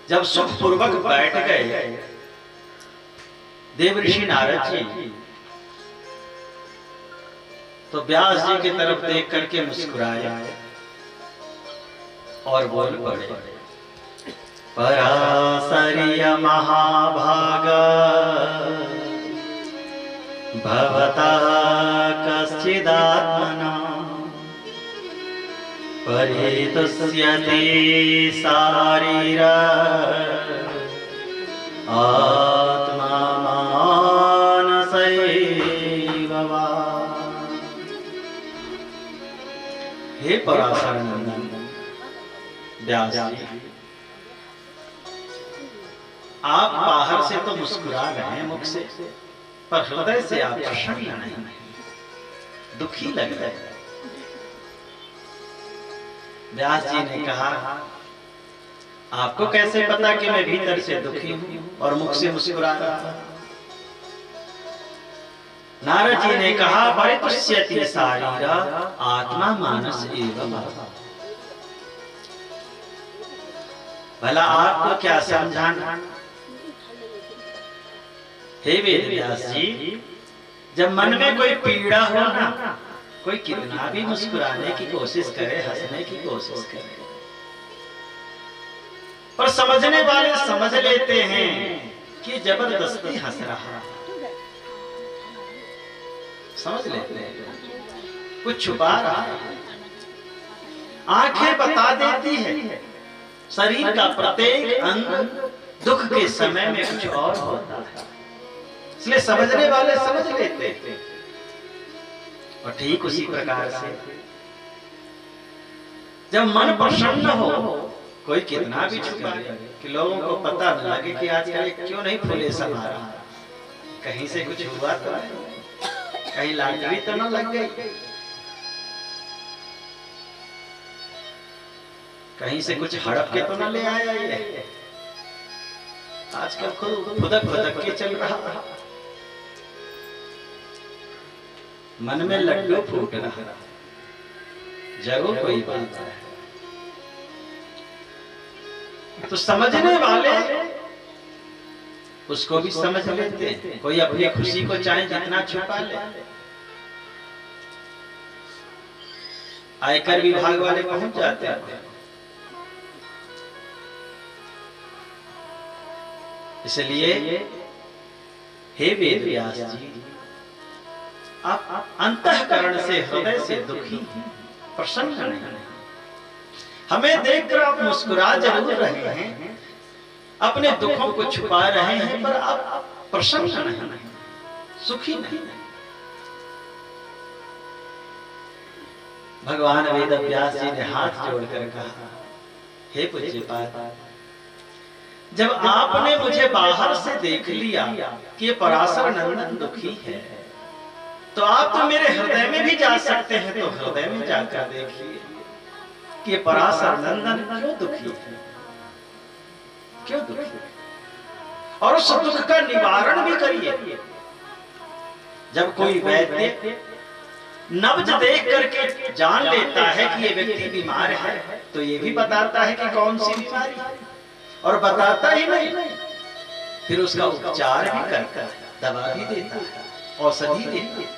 जब सुखपूर्वक बैठ गए, देव ऋषि नारद जी तो व्यास जी की तरफ देख करके मुस्कुराए और बोल पड़े, पराशर्य महाभागा भवता कश्चिदात्मना परितुष्यते शारीरा आत्मा मानसैव वा। हे पराशर नंदन व्यास जी, आप बाहर से तो मुस्कुरा रहे हैं मुख से, पर हृदय से आप प्रसन्न नहीं, दुखी लग रहे हैं। व्यास जी ने कहा, आपको कैसे पता कि मैं भीतर से दुखी हूं और मुख से मुस्कुरा रहा हूं? नारद जी ने कहा, परितुष्यति शारीरा आत्मा मानस एव वा। भला आपको क्या समझाना? हे वेदव्यास जी, जब मन में कोई पीड़ा हो ना, कोई कितना भी मुस्कुराने की कोशिश करे, हंसने की कोशिश करे, पर समझने वाले समझ लेते हैं कि जबरदस्ती हंस रहा, समझ लेते हैं कुछ छुपा रहा है। आंखें बता देती है, शरीर का प्रत्येक अंग दुख के समय में कुछ और होता है, इसलिए समझने वाले समझ लेते हैं। और ठीक उसी प्रकार से जब मन प्रसन्न हो, कोई कितना भी छुपाए कि लोगों को पता न लगे कि आजकल क्यों नहीं फूले समा रहा, कहीं से कुछ हुआ तो नहीं, कहीं लॉटरी तो न लग गई, कहीं से कुछ हड़प के तो न ले आया ये। आजकल खुद खुदक खुदक के चल रहा, मन में लड्डू फूट रहा, जगो कोई बात है। तो समझने वाले उसको भी समझ लेते हैं। कोई अपनी खुशी को चाहे जितना छुपा ले, आयकर विभाग वाले पहुंच जाते हैं। इसलिए हे वेदव्यास जी, आप अंतःकरण से, हृदय से दुखी, प्रसन्न नहीं। हमें देखकर आप मुस्कुरा जरूर रहे हैं, अपने दुखों को छुपा रहे हैं, पर आप प्रसन्न नहीं, सुखी नहीं। भगवान वेदव्यास जी ने हाथ जोड़कर कहा, हे पूज्यपाद, जब आपने मुझे बाहर से देख लिया कि ये पराशर नंदन दुखी है, तो आप तो मेरे हृदय में भी जा सकते हैं, तो हृदय में जाकर देखिए कि पराशर नंदन क्यों दुखी है, क्यों दुखी है, और उस दुख का निवारण भी करिए। जब कोई वैद्य नब्ज देख करके जान लेता है कि ये व्यक्ति बीमार है, तो ये भी बताता है कि कौन सी बीमारी है, और बताता ही नहीं, फिर उसका उपचार भी करता है, दवा भी देता है, औषधि देता है।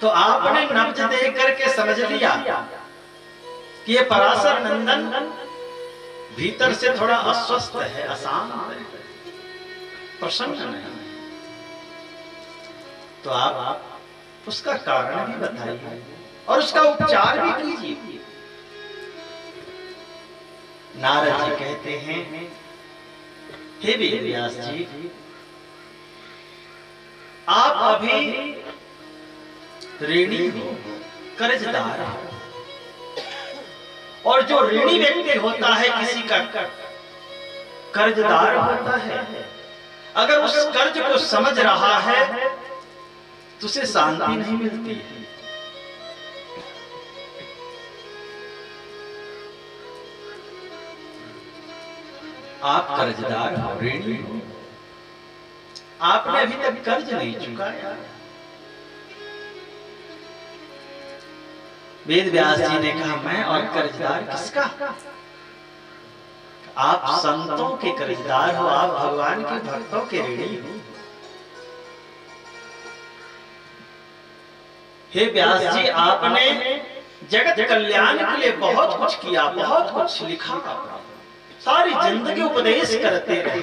तो आपने नब्ज देख करके समझ लिया कि ये पराशर नंदन भीतर से थोड़ा अस्वस्थ है, अशांत है, प्रसन्न नहीं। तो आप उसका कारण भी बताइए और उसका उपचार भी कीजिए। नारद जी कहते हैं, हे वेदव्यास जी, आप अभी ऋणी हो, कर्जदार हो, और जो ऋणी व्यक्ति होता है किसी का कर्जदार होता है, अगर उस कर्ज को समझ रहा है तो उसे शांति नहीं मिलती है। आप कर्जदार हो, ऋणी हो, आपने अभी तक कर्ज नहीं चुकाया। वेद व्यास जी ने कहा, मैं और कर्जदार किसका? आप संतों के कर्जदार हो, आप भगवान के भक्तों के ऋणी हो। हे व्यास जी, आपने जगत कल्याण के लिए बहुत कुछ किया, बहुत कुछ लिखा, सारी जिंदगी उपदेश करते रहे,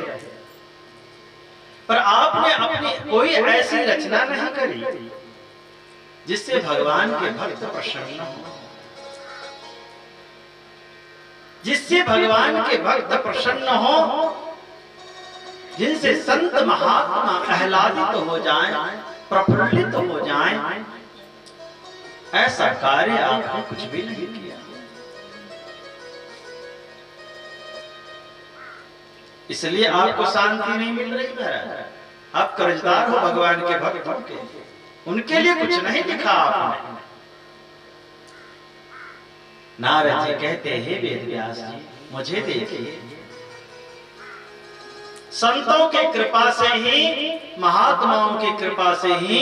पर आपने अपनी कोई ऐसी रचना नहीं करी जिससे भगवान के भक्त प्रसन्न हो, जिससे भगवान के भक्त प्रसन्न हो, जिनसे संत महात्मा आह्लादित हो जाएं, प्रफुल्लित हो जाएं, ऐसा कार्य आपने कुछ भी नहीं किया। इसलिए आपको शांति नहीं मिल रही है। आप कर्जदार हो भगवान के भक्तों के, उनके लिए कुछ नहीं लिखा आपने। नारद जी कहते हैं, वेद व्यास जी, मुझे देखिए, संतों की कृपा से ही, महात्माओं की कृपा से ही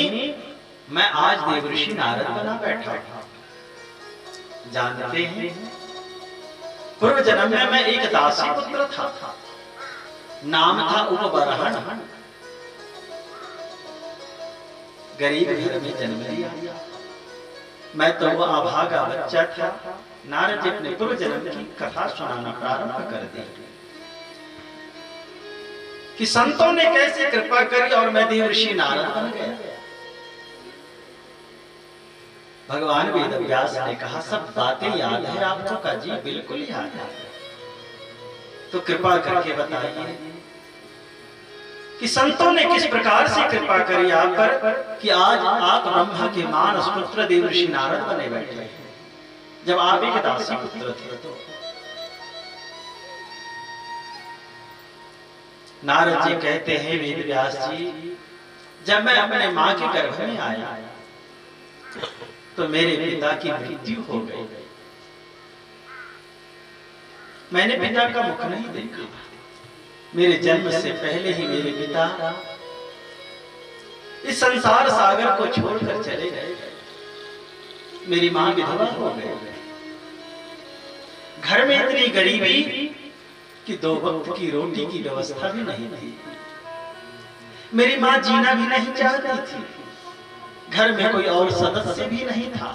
मैं आज देवऋषि नारद बना बैठा हूं। जानते हैं, पूर्व जन्म में मैं एक दासी पुत्र था, नाम था उपबरहन। गरीब घर में जन्म लिया, मैं तो वो अभागा बच्चा था। नारद जी अपने पूर्व जन्म की कथा सुनाना प्रारंभ कर दी कि संतों ने कैसे कृपा करी और मैं देवऋषि नारद बन गया। भगवान वेद व्यास ने कहा, सब बातें याद है आपको? का जी बिल्कुल याद है। तो कृपा करके बताइए कि संतों ने किस प्रकार से कृपा करी आप पर कि आज आप ब्रह्मा के मानस पुत्र देवऋषि नारद बने बैठे हैं, जब आप एक दासी पुत्र थे। तो नारद जी कहते हैं, वेद व्यास जी, जब मैं अपने मां के गर्भ में आया तो मेरे पिता की मृत्यु हो गई। मैंने पिता का मुख नहीं देखा। मेरे जन्म से पहले ही मेरे पिता इस संसार सागर को छोड़कर चले गए। मेरी मां विधवा हो गई। घर में इतनी गरीबी कि 2 वक्त की रोटी की व्यवस्था भी नहीं थी। मेरी मां जीना भी नहीं चाहती थी। घर में कोई और सदस्य भी नहीं था।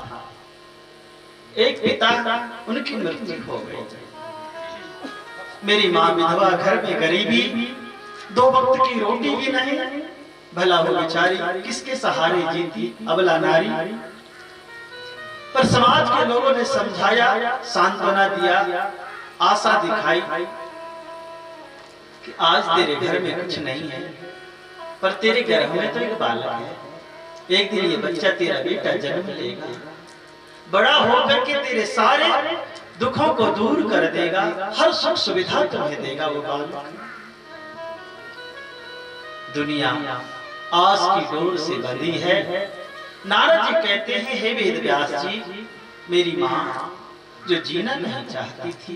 एक पिता, उनकी मृत्यु हो गई। मेरी मां विधवा, घर में गरीबी, 2 वक्त की रोटी भी नहीं। भला वो बेचारी किसके सहारे जीती, अबला नारी। पर समाज के लोगों ने समझाया, सांत्वना दिया, आशा दिखाई कि आज तेरे घर में कुछ नहीं है, पर तेरे गर्भ में तो एक बालक है। एक दिन ये बच्चा तेरा बेटा जन्म लेगा, बड़ा होकर के तेरे सारे दुखों को दूर कर देगा, हर सुख सुविधा तुम्हें देगा वो बालक। दुनिया आस की डोर से बंधी है। नारद जी कहते हैं, हे वेद व्यास जी, मेरी मां जो जीना नहीं चाहती थी,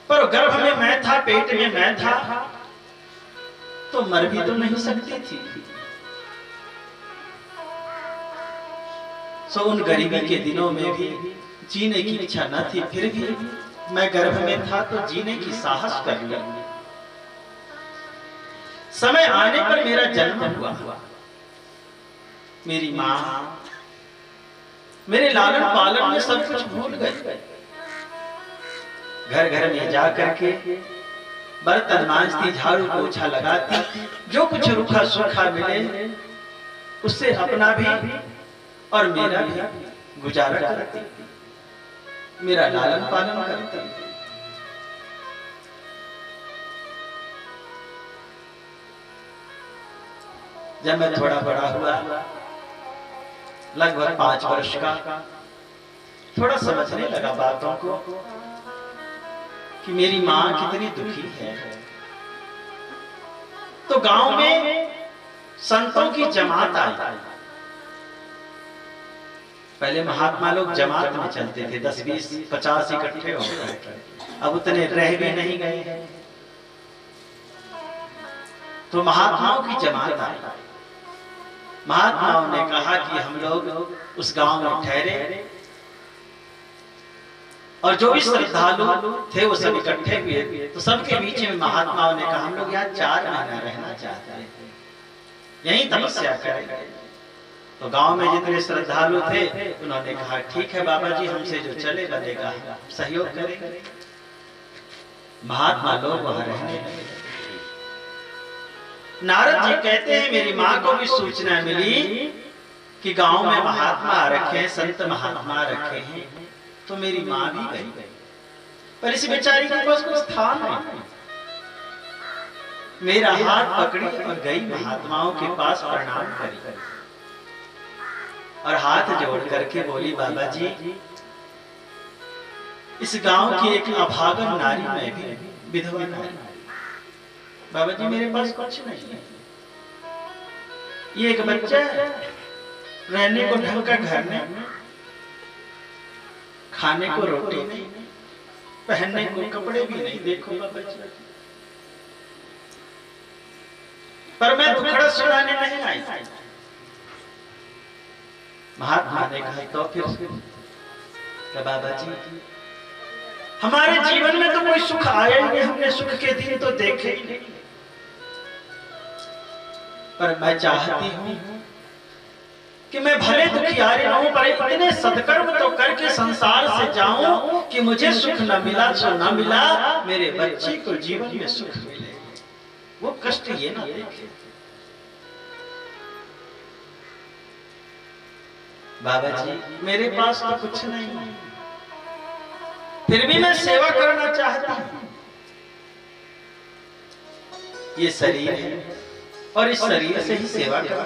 पर गर्भ में मैं था, पेट में मैं था, तो मर भी तो नहीं सकती थी। सो उन गरीबी के दिनों में भी जीने की इच्छा न थी, फिर भी मैं गर्भ में था तो जीने की साहस कर लिया। समय आने पर मेरा जन्म हुआ। मेरी माँ मेरे लालन पालन में सब कुछ भूल गई। घर घर में जा करके बर्तन मांजती, झाड़ू पोछा लगाती, जो कुछ रूखा सूखा मिले उससे अपना भी और मेरा भी गुजारा करती, मेरा लालन पालन करती। जब मैं थोड़ा बड़ा हुआ, लगभग 5 वर्ष का, थोड़ा समझने लगा बातों को कि मेरी माँ कितनी दुखी है, तो गांव में संतों की जमात आई। पहले महात्मा लोग जमात में चलते थे, 10, 20, 50 इकट्ठे हो गए, अब उतने रह भी नहीं गए हैं। तो महात्माओं की जमात आई। महात्माओं ने कहा कि हम लोग उस गांव में ठहरे और जो भी श्रद्धालु थे वो सब इकट्ठे हुए। तो सबके बीच में महात्माओं ने कहा हम लोग यहाँ 4 महीना रहना चाहते हैं, यहीं तपस्या करेंगे। तो गांव में जितने श्रद्धालु थे उन्होंने कहा ठीक है बाबा जी, हमसे जो चले बनेगा सहयोग करेंगे। महात्मा लोग वहां रहने लगे। नारद जी कहते हैं मेरी माँ को भी सूचना मिली कि गांव में महात्मा आ रखे हैं, संत महात्मा रखे हैं, तो मेरी माँ भी गई। पर इस बेचारी के पास कोई स्थान नहीं। मेरा हाथ पकड़ी और गई महात्माओं के पास, प्रणाम करी और हाथ जोड़ करके बोली बाबा जी, इस गांव की एक अभागन नारी मैं भी, विधवा नारी। बाबा जी मेरे पास कुछ नहीं है, ये एक बच्चा है, रहने को ढंग का घर नहीं, खाने को रोटी नहीं, पहनने को कपड़े भी नहीं। देखो बाबा जी, पर मैं दुखड़ा सुनाने नहीं आई। महात्मा ने कहा तो फिर बाबा जी हमारे जीवन में तो कोई सुख आया ही नहीं, हमने सुख के दिन तो देखे ही नहीं, पर मैं चाहती हूं कि मैं भले दुखियारी रहूं पर इतने सत्कर्म तो करके संसार से जाऊं कि मुझे सुख न मिला तो न मिला, मेरे बच्चे को जीवन में सुख मिले, वो कष्ट ये ना देखे। बाबा जी मेरे पास तो कुछ नहीं, फिर भी मैं सेवा करना चाहती हूं। ये शरीर है और इस शरीर से ही सेवा करना